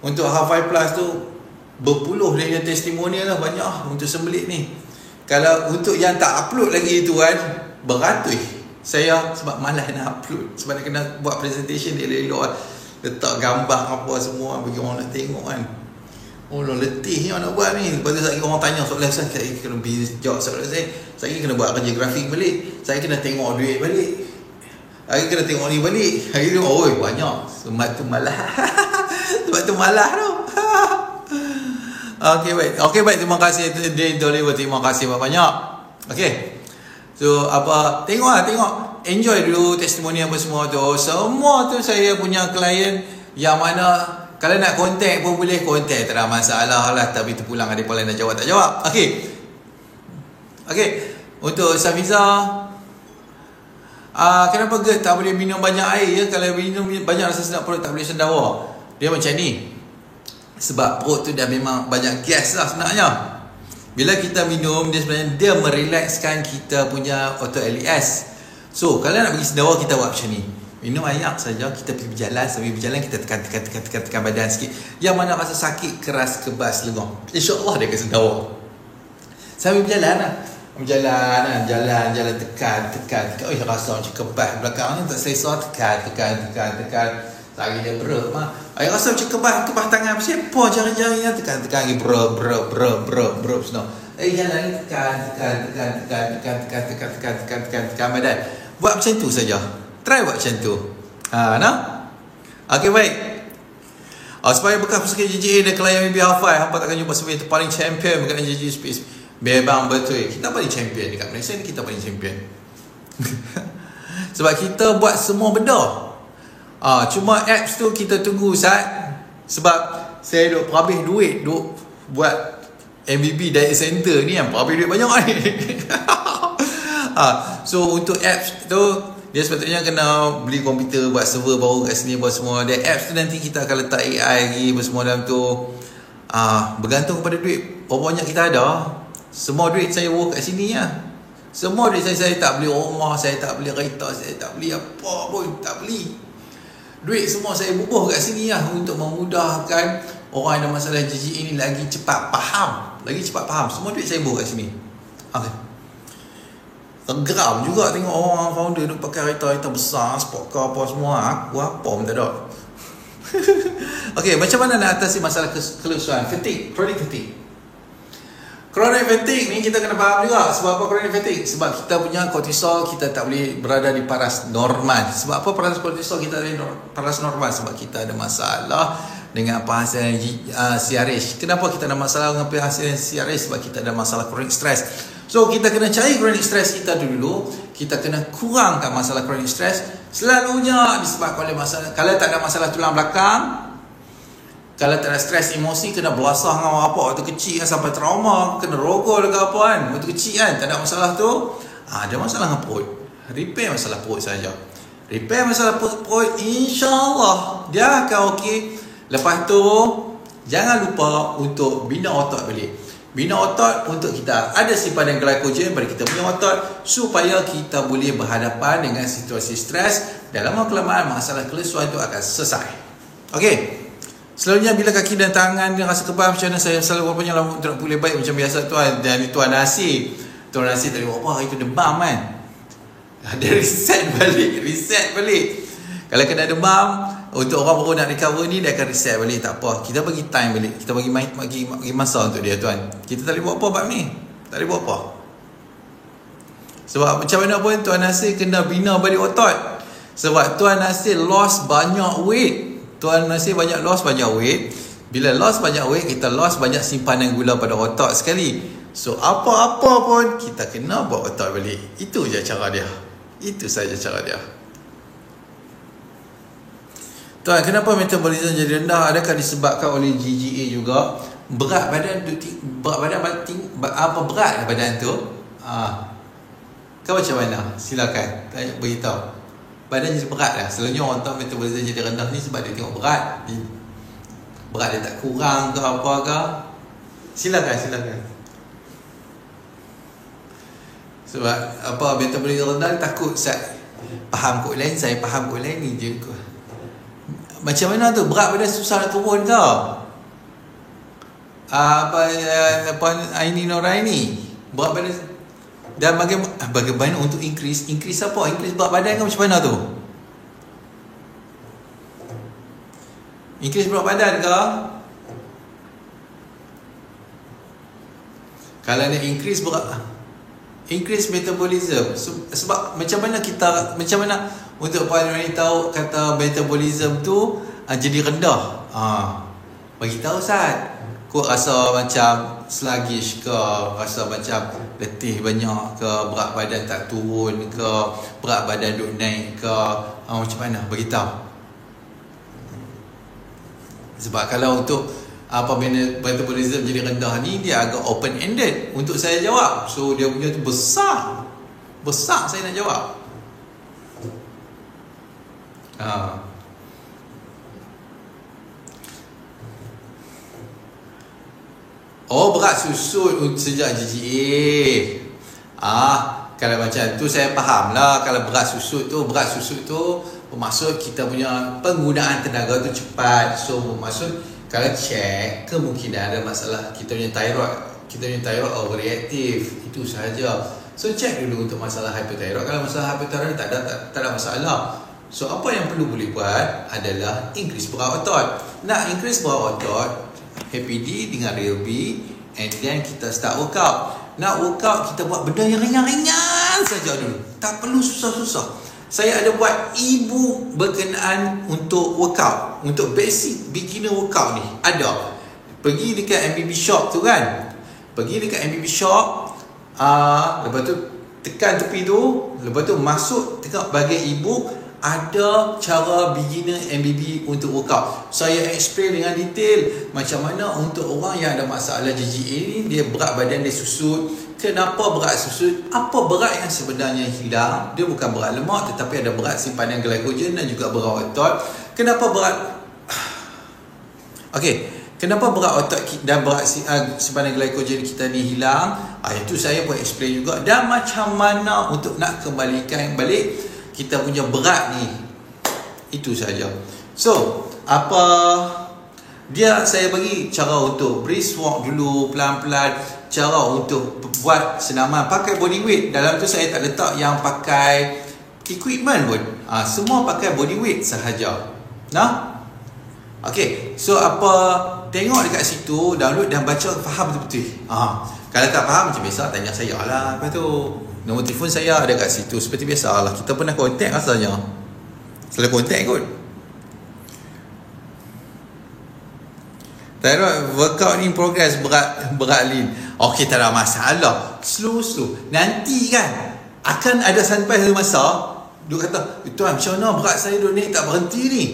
untuk R5 Plus tu berpuluh dia testimonial lah, banyak untuk sembelit ni. Kalau untuk yang tak upload lagi tu kan, beratus. Saya sebab malas nak upload, sebab nak kena buat presentation elok-elok, letak gambar apa semua bagi orang nak tengok kan. Oh, letih ni orang nak buat ni. Lepas tu saya orang tanya soalan saya kena jawab soalan saya kena buat kerja grafik balik, saya kena tengok duit balik, saya kena tengok ni balik. Hari tu banyak. Sebab tu malah sebab tu malah tu. Okey baik, terima kasih Din Toliver, terima kasih banyak. Okey. So tengok enjoy dulu testimoni apa semua tu. Semua tu saya punya klien yang mana kalau nak contact pun boleh contact, tak ada masalah lah. Tapi terpulang ada pola nak jawab tak jawab. Okey. Untuk Safiza, kenapa GERD tak boleh minum banyak air ya? Kalau minum banyak rasa sedap perut tak boleh sendawa. Dia macam ni. Sebab perut tu dah memang banyak gas lah sebenarnya. Bila kita minum, dia sebenarnya dia merelakskan kita punya auto LES. So, kalau nak bagi sendawa, kita buat macam ni. Minum air saja, kita pergi berjalan. Sambil berjalan, kita tekan badan sikit. Yang mana rasa sakit, keras, kebas, lengang. InsyaAllah dia akan sendawa. Sambil berjalan lah. Jalan, tekan. Oh, rasa macam kebas. Belakang ni tak selesa, tekan. Lagi dia berat mah. Saya rasa macam kebas tangan siapa jari-jarinya tekan lagi berat senang. Jalan tekan badan. Buat macam tu saja. Try buat macam tu. Okey baik. Supaya bekas pusaka JJA dan klien MBR5, hampa takkan jumpa sebagai paling champion berkaitan JJA Space. Memang betul. Kita paling champion dekat Malaysia ni, kita paling champion. Sebab kita buat semua benda. Cuma apps tu kita tunggu Ustaz. Sebab saya duk habis duit buat MBB Diet Center ni yang habis duit banyak ni. So untuk apps tu dia sepatutnya kena beli komputer, buat server baru kat sini, buat semua. Dan apps tu nanti kita akan letak AI lagi, buat semua dalam tu. Bergantung kepada duit berapa banyak kita ada. Semua duit saya work kat sini lah. Semua duit saya tak beli rumah, saya tak beli kereta, saya tak beli apa pun, tak beli. Duit semua saya bubuh kat sini lah untuk memudahkan orang yang ada masalah GGA ni lagi cepat faham. Semua duit saya bubuh kat sini. Okay. Geram juga tengok orang founder duk pakai kereta besar, sport car apa semua. Aku apa pun tak ada. Okay, macam mana nak atasi masalah kelesuan? Chronic fatigue. Chronic fatigue ni kita kena faham juga. Sebab apa chronic fatigue? Sebab kita punya kortisol kita tak boleh berada di paras normal. Sebab apa paras kortisol kita ada di paras normal? Sebab kita ada masalah dengan penghasilan CRH. Kenapa kita ada masalah dengan penghasilan CRH? Sebab kita ada masalah chronic stress. So kita kena cari chronic stress kita dulu. Kita kena kurangkan masalah chronic stress. Selalunya disebabkan oleh masalah. Kalau tak ada masalah tulang belakang, kalau tak ada stres emosi, kena belasah dengan orang apa waktu kecil kan, sampai trauma, kena rogol ke apa kan, waktu kecil kan, tak ada masalah tu, ada masalah dengan perut. Repair masalah perut saja. Repair masalah perut, insyaAllah dia akan okey. Lepas tu jangan lupa untuk bina otot balik. Bina otot untuk kita ada simpanan glycogen pada kita punya otot, supaya kita boleh berhadapan dengan situasi stres. Dalam kelamaan masalah kelesuan itu akan selesai. Okey. Selalunya bila kaki dan tangan dia rasa kebal, macam mana saya selalu berapa lama untuk nak pulih baik macam biasa tuan. Dan Tuan Nasir tadi buat apa hari tu demam kan. Ada reset balik. Kalau kena demam, untuk orang baru nak recover ni, dia akan reset balik. Tak apa, kita bagi time balik. Kita bagi masa untuk dia tuan. Kita tak boleh buat apa bab ni. Tak boleh buat apa. Sebab macam mana pun Tuan Nasir kena bina balik otot. Sebab Tuan Nasir lost banyak weight. Tuan Nasir loss banyak weight. Bila loss banyak weight, kita loss banyak simpanan gula pada otot sekali. So apa-apa pun kita kena buat otot balik. Itu je cara dia. Itu saja cara dia. Tuan, kenapa metabolisme jadi rendah? Adakah disebabkan oleh GGA juga? Berat badan berat badan tu? Kau macam mana? Silakan beritahu. Badan jadi berat lah. Selalunya orang tahu metabolisme jadi rendah ni sebab dia tengok berat. Berat dia tak kurang ke apa ke. Silakan. Sebab apa, metabolisme rendah takut saya faham kot lain, saya faham kot lain ni je. Macam mana tu? Berat badan susah nak turun ke? Aini Noraini. Berat badan. Dan bagaimana untuk increase apa? Increase berat badan kan macam mana tu? Increase berat badan ke? Kalau nak increase metabolism. Sebab macam mana untuk puan ni tahu kata metabolism tu jadi rendah? Bagi tahu Ustaz. Kau rasa macam sluggish ke, rasa macam letih banyak ke, berat badan tak turun ke, berat badan duk naik ke, macam mana? Beritahu. Sebab kalau untuk metabolism jadi rendah ni, dia agak open ended untuk saya jawab. So dia punya tu besar saya nak jawab. Berat susut sejak GGA. Kalau macam tu saya faham lah. Kalau berat susut tu bermaksud kita punya penggunaan tenaga tu cepat. So bermaksud kalau check, kemungkinan ada masalah kita punya thyroid overreaktif. Itu sahaja. So check dulu untuk masalah hyperthyroid. Kalau masalah hyperthyroid tak ada masalah. So apa yang perlu boleh buat adalah increase berat otot. Nak increase berat otot, HPD dengan Real B, and then kita start workout. Nak workout, kita buat benda yang ringan-ringan saja dulu. Tak perlu susah-susah. Saya ada buat e-book berkenaan untuk workout, untuk basic beginner workout ni. Ada. Pergi dekat MBB shop tu kan. Lepas tu tekan tepi tu, lepas tu masuk tengok bahagian e-book. Ada cara beginner MBB untuk workout. Saya explain dengan detail macam mana untuk orang yang ada masalah GGA ni, dia berat badan dia susut. Kenapa berat susut? Apa berat yang sebenarnya hilang? Dia bukan berat lemak, tetapi ada berat simpanan glycogen dan juga berat otot. Kenapa berat? Okey, Kenapa berat otak kita dan berat simpanan glycogen kita ni hilang? Itu saya pun explain juga. Dan macam mana untuk nak kembalikan balik kita punya berat ni. Itu saja. So, saya bagi cara untuk brisk walk dulu pelan-pelan, cara untuk buat senaman pakai body weight. Dalam tu saya tak letak yang pakai equipment pun. Semua pakai body weight sahaja. Okay, so tengok dekat situ, download dan baca, faham betul-betul. Kalau tak faham macam biasa tanya saya lah. Lepas tu nombor telefon saya ada kat situ seperti biasa lah. Kita pernah kontak rasanya. Selalu kontak kot. Thyroid workout ni progress berat lean. Okey, tak ada masalah. Slow. Nanti kan akan ada sampai satu masa dia kata, tuan macam mana berat saya dah naik tak berhenti ni.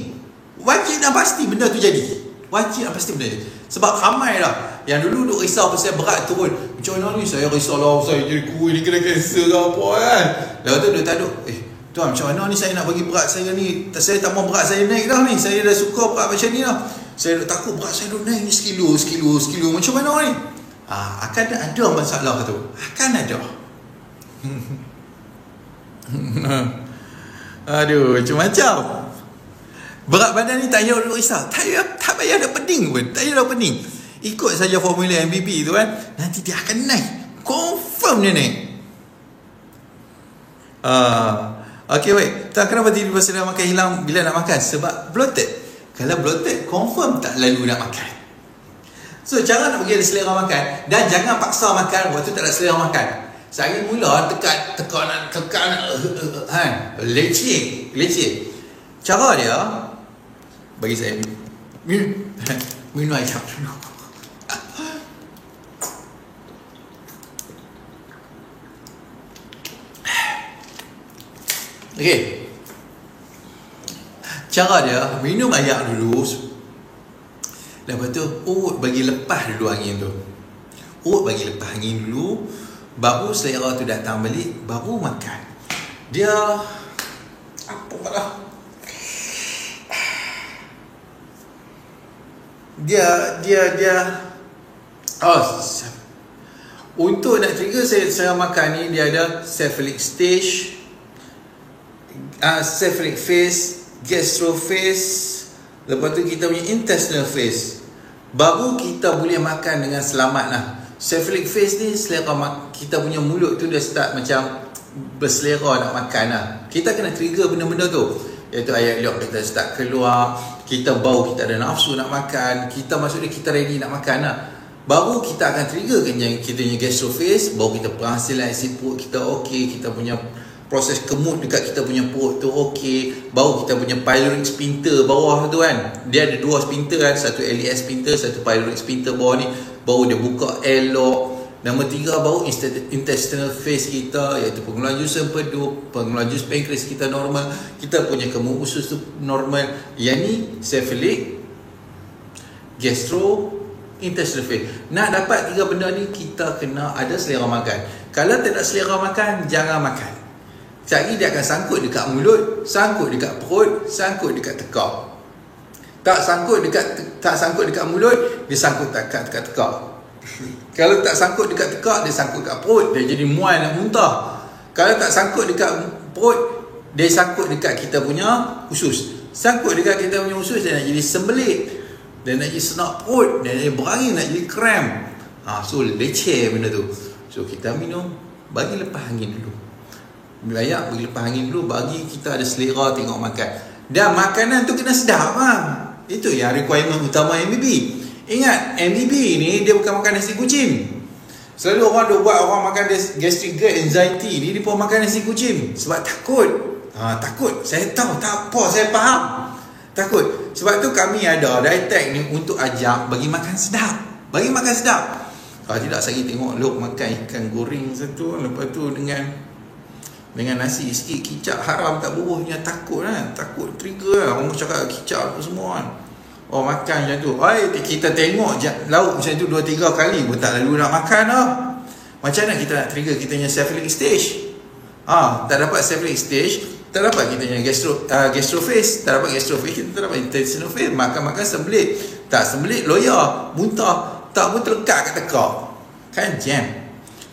Wajib dan pasti benda tu jadi. Wajib dan pasti benda tu. Sebab ramai lah yang dulu duk risau pasal berat turun. Macam mana ni saya risau lah, saya jadi kuih ni kena cancer ke apa kan. Lepas tu dia tak duk, tuan macam mana ni saya nak bagi berat saya ni. Saya tak mau berat saya naik dah ni. Saya dah suka berat macam ni lah. Saya takut berat saya dah naik ni sekilo. Macam mana ni? Akan ada masalah tu. Akan ada. Aduh, macam-macam. Berat badan ni tak payah duk risau. Tak payah dah pening pun. Tak payah dah pening. Ikut saja formula MBB tu kan. Nanti dia akan naik. Confirm dia naik. Okay, baik. Tak, kenapa tiba-tiba sedang makan hilang bila nak makan? Sebab bloated. Kalau bloated, confirm tak lalu nak makan. So, cara nak bagi ada selera makan. Dan jangan paksa makan waktu tak ada selera makan. Saya mula tekan leceh. Cara dia, bagi saya minum air dulu. Okay. Cara dia, minum air dulu. Lepas tu, urut bagi lepas dulu angin tu. Baru selera tu datang balik, baru makan. Dia apa lah? Untuk nak trigger saya makan ni, dia ada cephalic stage, cephalic phase, gastrophase, lepas tu kita punya intestinal phase. Baru kita boleh makan dengan selamat lah. Cephalic phase ni selera kita punya mulut tu dia start macam berselera nak makan lah. Kita kena trigger benda-benda tu, iaitu air liur kita start keluar, kita bau kita ada nafsu nak makan, maksudnya kita ready nak makan lah. Baru kita akan trigger kan yang kita punya gastrophase, baru kita penghasilan isi perut kita okey, kita punya proses kemut dekat kita punya perut tu okey, baru kita punya pyloric sphincter bawah tu kan, dia ada dua sphincter kan, satu LES sphincter, satu pyloric sphincter bawah ni, baru dia buka airlock. Nombor 3 baru intestinal phase kita, iaitu pengeluaran jus empedu, pengeluaran jus pankreas kita normal, kita punya kemut usus tu normal. Yang ni cephalic, gastro, intestinal phase. Nak dapat 3 benda ni, kita kena ada selera makan. Kalau tak ada selera makan, jangan makan. Sekejap lagi dia akan sangkut dekat mulut, sangkut dekat perut, sangkut dekat tekak. Tak sangkut dekat mulut, dia sangkut dekat tekak. Kalau tak sangkut dekat tekak, dia sangkut dekat perut, dia jadi mual nak muntah. Kalau tak sangkut dekat perut, dia sangkut dekat kita punya usus. Sangkut dekat kita punya usus, dia nak jadi sembelit, dia nak jadi senak perut, dia nak jadi berangin, nak jadi kram. So leceh benda tu. So kita minum, bagi lepas angin dulu. Layak bagi lepas angin dulu, bagi kita ada selera tengok makan. Dan makanan tu kena sedap bang. Itu yang requirement utama MBB. Ingat, MBB ni dia bukan makan nasi kucing. Selalu orang duk buat orang makan gastric gut anxiety ni, dia pun makan nasi kucing sebab takut. Takut. Saya tahu, tak apa, saya faham. Takut. Sebab tu kami ada diet ni untuk ajak bagi makan sedap. Bagi makan sedap. Kalau tidak saya tengok Lok makan ikan goreng satu, lepas tu dengan nasi sikit kicap haram tak bubuhnya, takut kan. Takut trigger lah. Orang cakap kicap apa semua kan. Oh makan macam tu. Kita tengok lauk macam tu 2-3 kali pun tak lalu nak makan lah. Macam mana kita nak trigger kita punya cephalic stage? Tak dapat cephalic stage, tak dapat kita punya gastrophase, tak dapat gastrophase, kita tak dapat intestinal phase. Makan sembelit. Tak sembelit loya, muntah, tak pun terlekat kat tekak. Kan jam.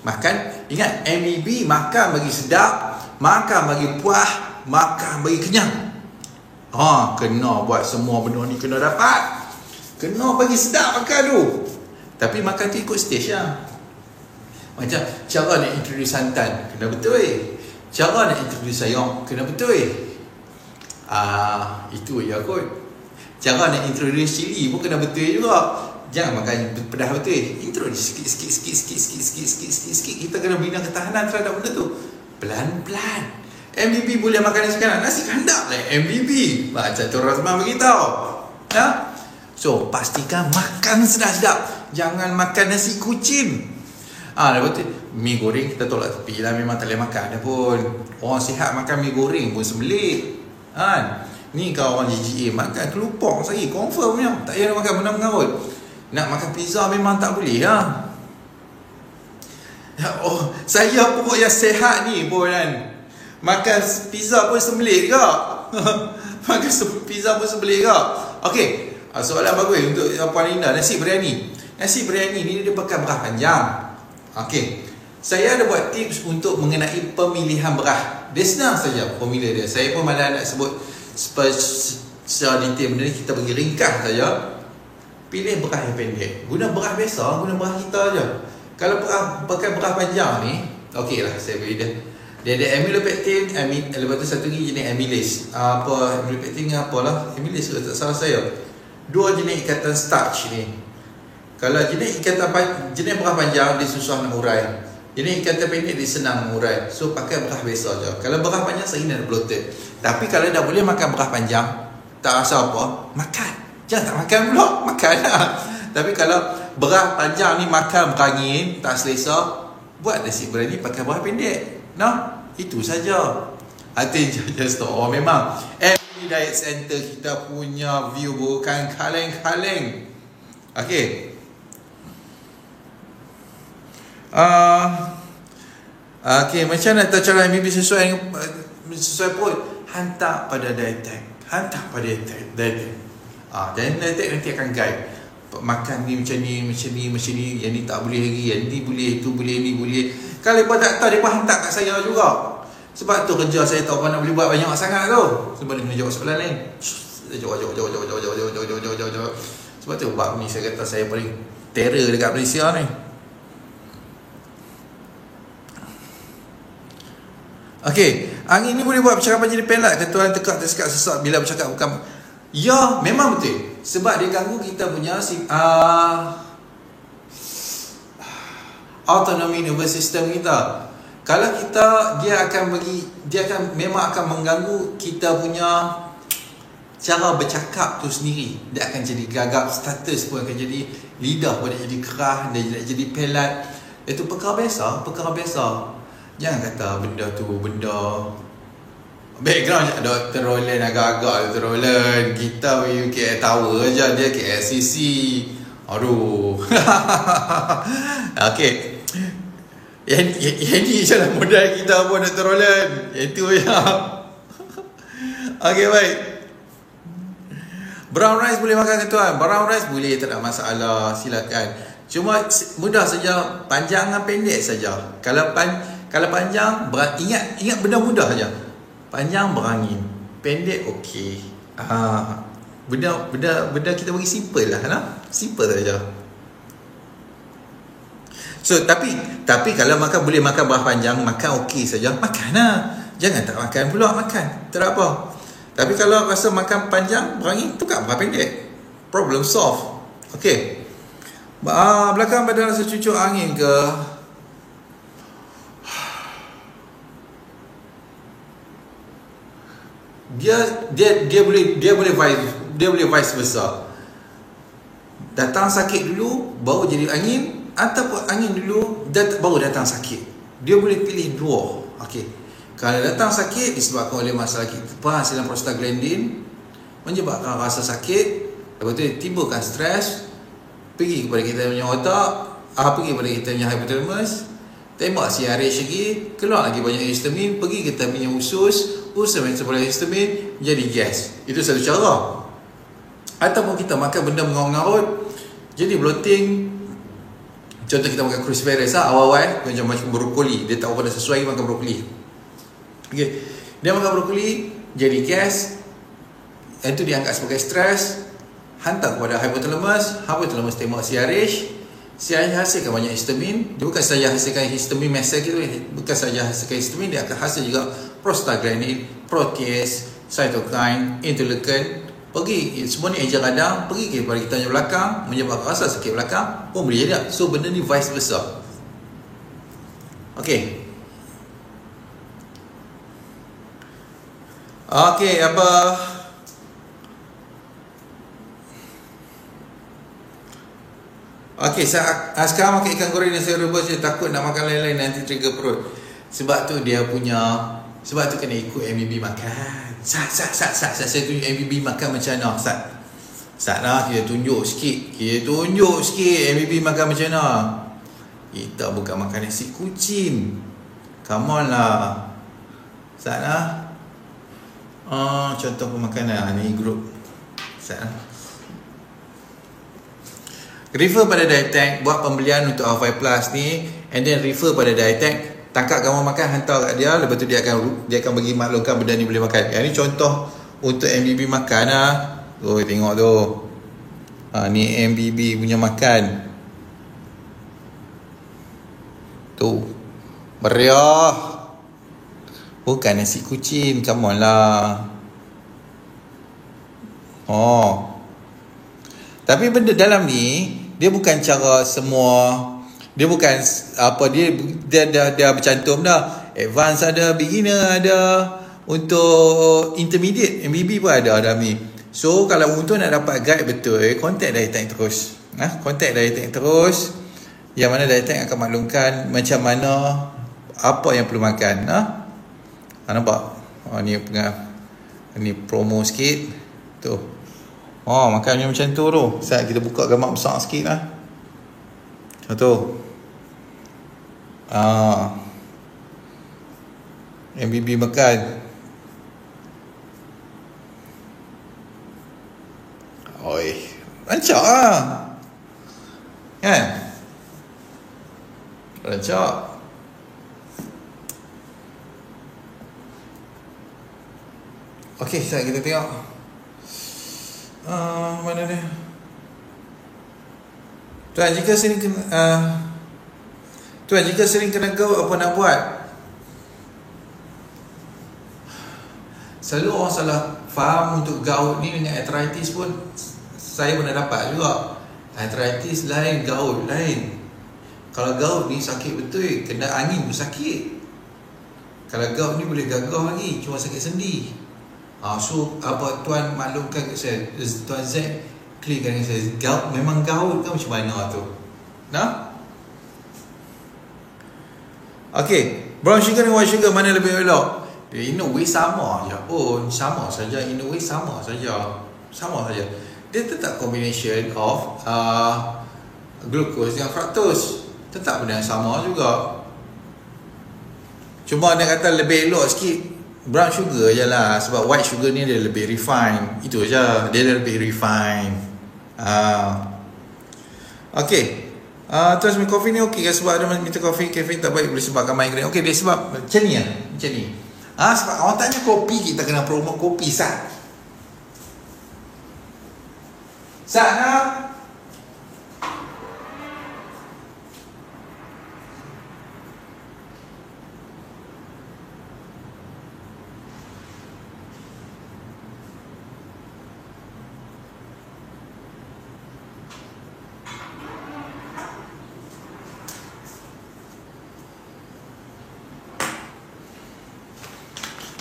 Makan, ingat MEB makan bagi sedap, makan bagi puas, makan bagi kenyang. Kena buat semua benda ni kena dapat. Kena bagi sedap makan tu. Tapi makan tu ikut stage lah. Macam cara nak introduce santan, kena betul. Cara nak introduce sayur, kena betul. Itu je kot. Cara nak introduce cili pun kena betul juga. Jangan makan pedas betul. Introduce sikit. Kita kena bina ketahanan terhadap benda tu. Pelan-pelan. MBB boleh makan nasi kandar. Nasi kandar lah MBB. Macam tu Razman beritahu. So, pastikan makan sedap-sedap. Jangan makan nasi kucing. Lepas tu, mi goreng kita tolak tepi lah. Memang tak boleh makan dah pun. Orang sihat makan mi goreng pun sembelit. Ni kalau orang GGA makan kelupong sehari. Confirm punya. Tak payah nak makan benda mengarut. Nak makan pizza memang tak boleh lah. Saya pun yang sihat ni pun kan. Makan pizza pun sembelit ke? Makan pizza pun sembelit ke? Okey. Soalan bagus untuk Puan Linda. Nasi biryani. Nasi biryani ni dia pakai berah panjang. Okey. Saya ada buat tips untuk mengenai pemilihan berah. Dia senang saja formula dia. Saya pun malah nak sebut secara detail benda ni. Kita bagi ringkas saja. Pilih berah yang pendek. Guna berah biasa, guna berah kita je. Kalau pakai berah panjang ni, okey lah saya beri dia. Dia ada amylopectin, lepas tu satu lagi jenis amylase. Amylopectin apalah? Amylase ke tak salah saya. Dua jenis ikatan starch ni. Kalau jenis berah panjang dia susah nak urai. Jenis ikatan pendek dia senang urai. So pakai berah biasa je. Kalau berah panjang sering nak bloated. Tapi kalau dah boleh makan berah panjang, tak rasa apa, makan. Jangan tak makan pula, makan lah. Tapi kalau berah panjang ni makan berangin, tak selesa, buat nasi biryani pakai berah pendek. Itu saja. Hati just memang MB Diet Center kita punya view bukan kaleng-kaleng. Okey. Okey, macam nak tahu cara MB sesuai pun hantar pada Dietech. Hantar pada Dietech. Dan Dietech nanti akan guide. Makan ni macam ni, yang ni tak boleh lagi, yang ni boleh, tu boleh, ni boleh. Kalau mereka tak tahu, mereka hantar kat saya juga. Sebab tu kerja saya tak apa nak boleh buat banyak sangat tu. Sebab dia kena jawab soalan lain. Jawab. Sebab tu bab ni saya kata saya paling terror dekat Malaysia ni. Okey, angin ni boleh buat percakapan jadi pelat. Ketuan tekak tersekat sesak bila bercakap bukan. Ya, memang betul. Sebab dia ganggu kita punya autonomy nervous system kita. Kalau kita memang akan mengganggu kita punya cara bercakap tu sendiri. Dia akan jadi gagap, status pun akan jadi, lidah pun jadi kerah, dia jadi pelat. Itu perkara biasa. Jangan kata benda tu benda background Dr. Roland agak-agak Dr. Roland. Kita UK Tower je, dia KSCC. Aduh. Okey. Yang ni je lah modal kita pun Dr. Roland. Itu je. Okey, baik. Brown rice boleh makan ke tuan? Brown rice boleh, tak ada masalah. Silakan. Cuma mudah saja, panjang dan pendek saja. Kalau panjang, ingat benda mudah saja. Panjang berangin, pendek okey. Benda kita bagi simple lah, simple saja. So tapi kalau boleh makan berah panjang, makan okey saja, makan lah. Jangan tak makan pula, makan. Tak apa. Tapi kalau rasa makan panjang berangin, tukar berah pendek. Problem solve. Okey. Belakang badan rasa cucuk angin ke? Dia boleh vice versa. Datang sakit dulu baru jadi angin, ataupun angin dulu baru datang sakit. Dia boleh pilih dua. Okey. Kalau datang sakit disebabkan oleh masalah penghasilan prostaglandin, menyebabkan rasa sakit, lepas tu timbulkan stres, pergi kepada kita punya otak, pergi kepada kita punya hypothalamus, tembak CRH lagi, keluar lagi banyak histamin, pergi kita punya usus metabolisme histamin, jadi gas. Itu satu cara. Ataupun kita makan benda mengarut-ngarut, jadi bloating. Contoh kita makan cruciferous awal-awal macam brokoli, dia tak apa dah sesuai makan brokoli. Okey, dia makan brokoli jadi gas, itu dianggap sebagai stres, hantar kepada hypothalamus tembak CRH hasilkan banyak histamin. Dia bukan saja hasilkan histamin masa gitu, bukan saja hasilkan histamin, dia akan hasil juga prostaglandin, protease, cytokine, interleukin. Pergi semua ni eja radang, pergi kepada kita yang belakang, menyebabkan rasa sakit belakang pun boleh jadi. So benda ni vice versa. Okey. Okey, apa okey, sekarang makan ikan goreng dan sayur rebus, saya takut nak makan lain-lain nanti trigger perut. Sebab tu kena ikut MBB makan. Saya tunjuk MBB makan macam mana, Sat lah, kita tunjuk sikit MBB makan macam mana. Kita bukan makan nasi kucing. Come on lah, Sat lah. Contoh pemakanan ni grup, Sat lah. Refer pada Dietech, buat pembelian untuk R5 Plus ni, and then refer pada Dietech, tangkap gambar makan, hantar kat dia, lepas tu dia akan bagi maklumkan benda ni boleh makan. Yang ni contoh untuk MBB makan lah. Oh, tengok tu. Ni MBB punya makan. Tu. Meriah. Bukan nasi kucing, come on lah. Tapi benda dalam ni, dia bukan cara semua, dia bukan apa, dia bercantum dah. Advance ada, beginner ada, untuk intermediate MBB pun ada dalam ni. So kalau untuk nak dapat guide betul, contact Dietech terus. Contact Dietech terus, yang mana Dietech akan maklumkan macam mana, apa yang perlu makan. Nampak? Ni promo sikit. Tu. Makannya macam tu tu. Saat kita buka gambar besar sikit lah. Tu. MBB makan. Oi, rancak lah. Kan? Rancak. Okey, sekejap kita tengok. Mana dia? Tuan, jika sering kena gout, apa nak buat? Selalu orang salah faham untuk gout ni dengan arthritis pun. Saya pernah dapat juga. Arthritis lain, gout lain. Kalau gout ni sakit betul, kena angin pun sakit. Kalau gout ni boleh gagah lagi, cuma sakit sendi. So apa tuan maklumkan ke saya, Tuan Z clearkan dengan saya, gout memang gout ke macam mana tu? Okey, brown sugar dan white sugar mana lebih elok? In a way sama je pun, sama saja, in a way sama saja. Dia tetap combination of glucose dengan fructose, tetap benda yang sama juga. Cuma dia kata lebih elok sikit brown sugar je lah, sebab white sugar ni dia lebih refine. Itu je, dia lebih refine. Okay. Terus minum kopi ni okey ke? Sebab ada minta kopi, kafein tak baik, boleh sebabkan migraine. Okey, dia sebab macam ni lah. Macam ni. Sebab orang tanya kopi, kita kena promote kopi, Sat. Sat nak?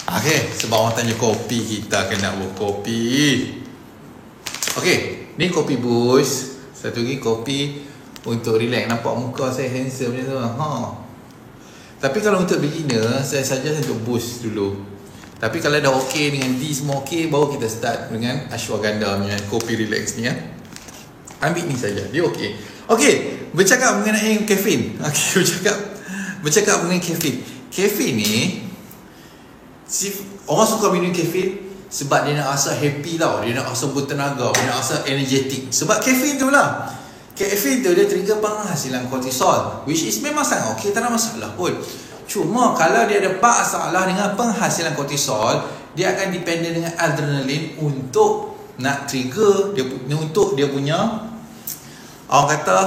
Okay, sebab orang tanya kopi, kita kena buat kopi. Okay, ni kopi boost. Satu lagi kopi untuk relax. Nampak muka saya handsome macam tu. Tapi kalau untuk beginner, saya saja untuk boost dulu. Tapi kalau dah okay dengan D semua okay, baru kita start dengan ashwagandha punya kopi relax ni. Ambil ni saja, dia okay. Okay, bercakap mengenai kafein. Okay, bercakap mengenai kafein. Kafein ni, orang suka minum kafein sebab dia nak rasa happy tau, dia nak rasa bertenaga, dia nak rasa energetic. Sebab caffeine tu lah. Caffeine tu dia trigger penghasilan kortisol, which is memang sangat okey, tak ada masalah pun. Cuma kalau dia ada masalah dengan penghasilan kortisol, dia akan dependent dengan adrenalin untuk nak trigger dia, untuk dia punya, orang kata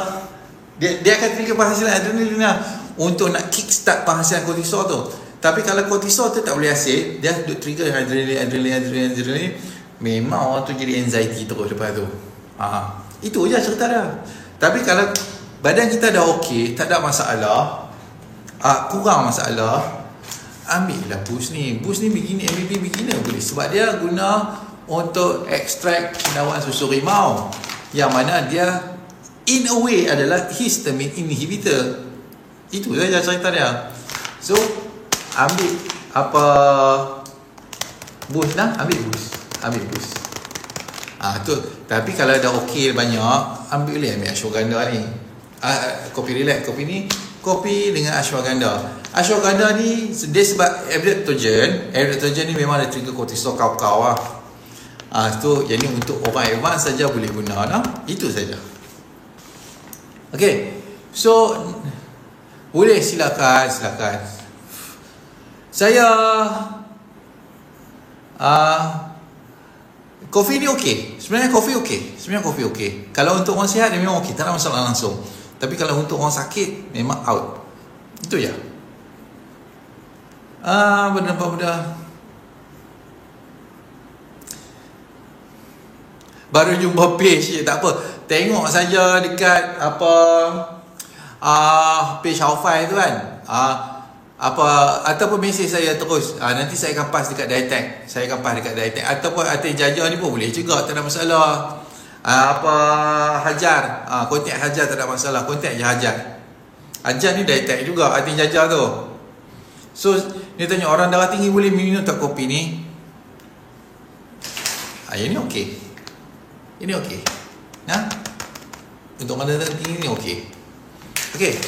dia akan trigger penghasilan adrenalin lah, untuk nak kickstart penghasilan kortisol tu. Tapi kalau kortisol tu tak boleh hasil, dia duk trigger adrenalin, memang orang tu jadi anxiety terus lepas tu. Itu je cerita dia. Tapi kalau badan kita dah okey, tak ada masalah, kurang masalah, ambil lah boost ni. Boost ni begini, MBB beginner boleh, sebab dia guna untuk ekstrak cendawan susu rimau, yang mana dia in a way adalah histamine inhibitor. Itu saja cerita dia. So ambil apa, boost lah, ambil boost. Tu. Tapi kalau dah okey banyak, ambil ashwagandha ni. Kopi relax, kopi dengan ashwagandha. Ashwagandha ni dia sebab adaptogen ni memang ada trigger kortisol kau-kau lah. Tu yang ni untuk orang advance saja boleh guna lah. Itu saja. Okay, so boleh silakan. Saya kopi ni okey. Sebenarnya kopi okey. Kalau untuk orang sihat dia memang okey, tak ada masalah langsung. Tapi kalau untuk orang sakit memang out. Itu je. Benda-benda baru jumpa page je, tak apa. Tengok saja dekat apa page Haufai tu kan. Ataupun mesej saya terus. Nanti saya akan pass dekat Dietech. Ataupun Atin Jaja ni pun boleh juga, tak ada masalah. Hajar, kontak Hajar tak ada masalah. Kontak je Hajar. Hajar ni Dietech juga, Atin Jaja tu. So dia tanya, orang darah tinggi boleh minum tak kopi ni? Ini okey. Untuk orang darah tinggi ni okey. Okey.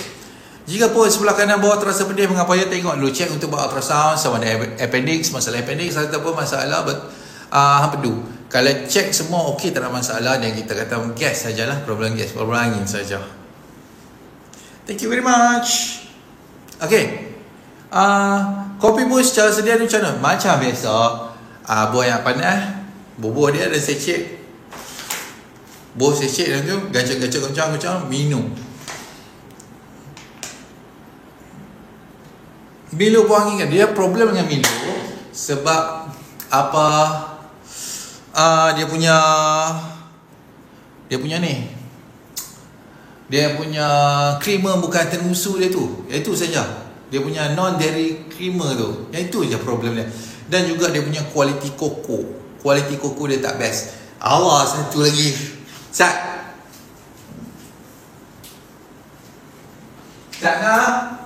Jika pun sebelah kanan bawah terasa pedih, mengapa ya, tengok dulu, check untuk buat ultrasound sama ada appendix, masalah appendix ataupun masalah empedu. Kalau check semua okey, tak ada masalah, dan kita kata gas sajalah, problem angin saja. Thank you very much. Okey. Kopi boost secara sedia ni macam mana? Macam biasa. Buah yang panas, bubuh dia ada secet. Buah secet dan tu gancang, minum. Milo buah angin kan, dia problem dengan Milo sebab dia punya creamer bukan termusu dia tu. Itu saja. Dia punya non dairy creamer tu. Itu je problem dia. Dan juga dia punya quality koko. Quality koko dia tak best. Allah, satu lagi. Sat nak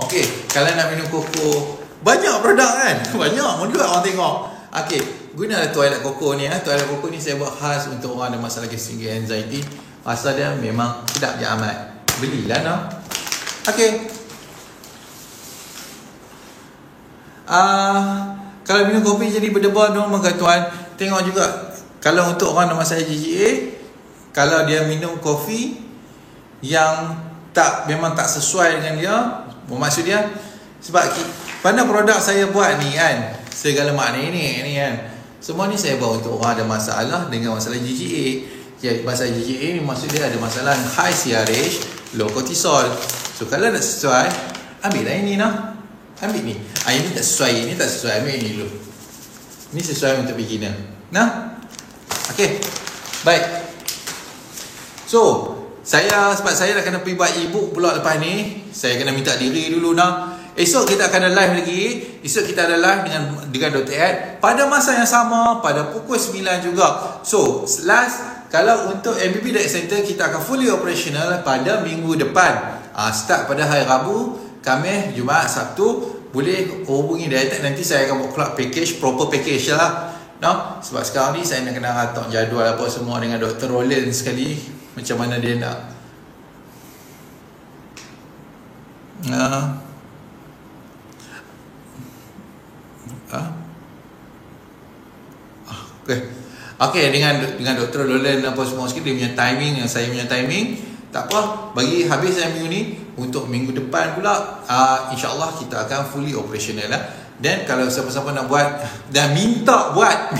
okey, kalau nak minum koko, banyak produk kan? Banyak juga orang tengok. Okey, gunalah Twilight Coco ni. Twilight Coco ni saya buat khas untuk orang ada masalah gastrik, anxiety. Rasa dia memang sedap je amat. Belilah nak. Okey. Kalau minum kopi jadi berdebar normal ke tuan? Tengok juga. Kalau untuk orang ada masalah GGA, kalau dia minum kopi yang memang tak sesuai dengan dia, maksud dia, sebab pada produk saya buat ni kan, segala makna ni kan, semua ni saya buat untuk orang ada masalah dengan masalah GGA. Masalah GGA ni maksud dia ada masalah high CRH, low cortisol. So kalau tak sesuai, ambil lah ini nah. Ambil ni. Ini tak sesuai, ambil ni dulu. Ni sesuai untuk beginner. Nah. Okey. Baik. So, sebab saya dah kena pergi buat e-book pula lepas ni, saya kena minta diri dulu nah. Esok kita akan ada live lagi. Esok kita ada live dengan Dr. Ed pada masa yang sama, pada pukul 9 juga. So, kalau untuk MBB Diet Center, kita akan fully operational pada minggu depan. Start pada hari Rabu, Khamis, Jumaat, Sabtu. Boleh hubungi Dietech, nanti saya akan buat club package, proper package lah. No? Sebab sekarang ni saya nak kena atur jadual apa semua dengan Dr. Roland sekali. macam mana dia nak. Okay, dengan Dr. Lolan apa semua sikit, dia punya timing dengan saya punya timing, tak apa, bagi habis minggu ni, untuk minggu depan pula insyaAllah kita akan fully operational lah. Dan kalau siapa-siapa nak buat dan minta buat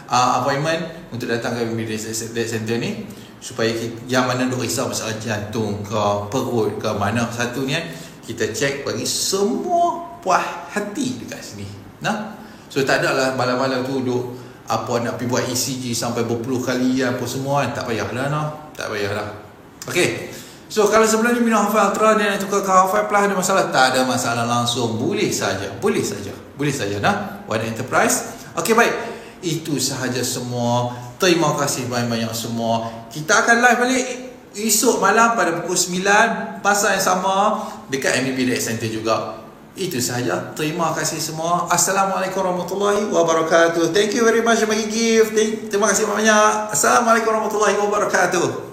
appointment untuk datang ke Medical Center ni, supaya yang mana duk risau masalah jantung ke perut ke mana satu ni kan, kita cek bagi semua puas hati dekat sini. Nah, so tak ada lah malam-malam tu duk apa nak pergi buat ECG sampai berpuluh kali apa semua kan. Tak payahlah noh, tak payahlah. Okay, so kalau sebelum ni minum Halfai Ultra dan nak tukar ke Halfai Plus ada masalah? Tak ada masalah, langsung boleh saja nah, One Enterprise. Okay, baik, itu sahaja semua. Terima kasih banyak-banyak semua. Kita akan live balik esok malam pada pukul 9, masa yang sama dekat MBB Direct Center juga. Itu sahaja. Terima kasih semua. Assalamualaikum warahmatullahi wabarakatuh. Thank you very much bagi gift. Terima kasih banyak. Assalamualaikum warahmatullahi wabarakatuh.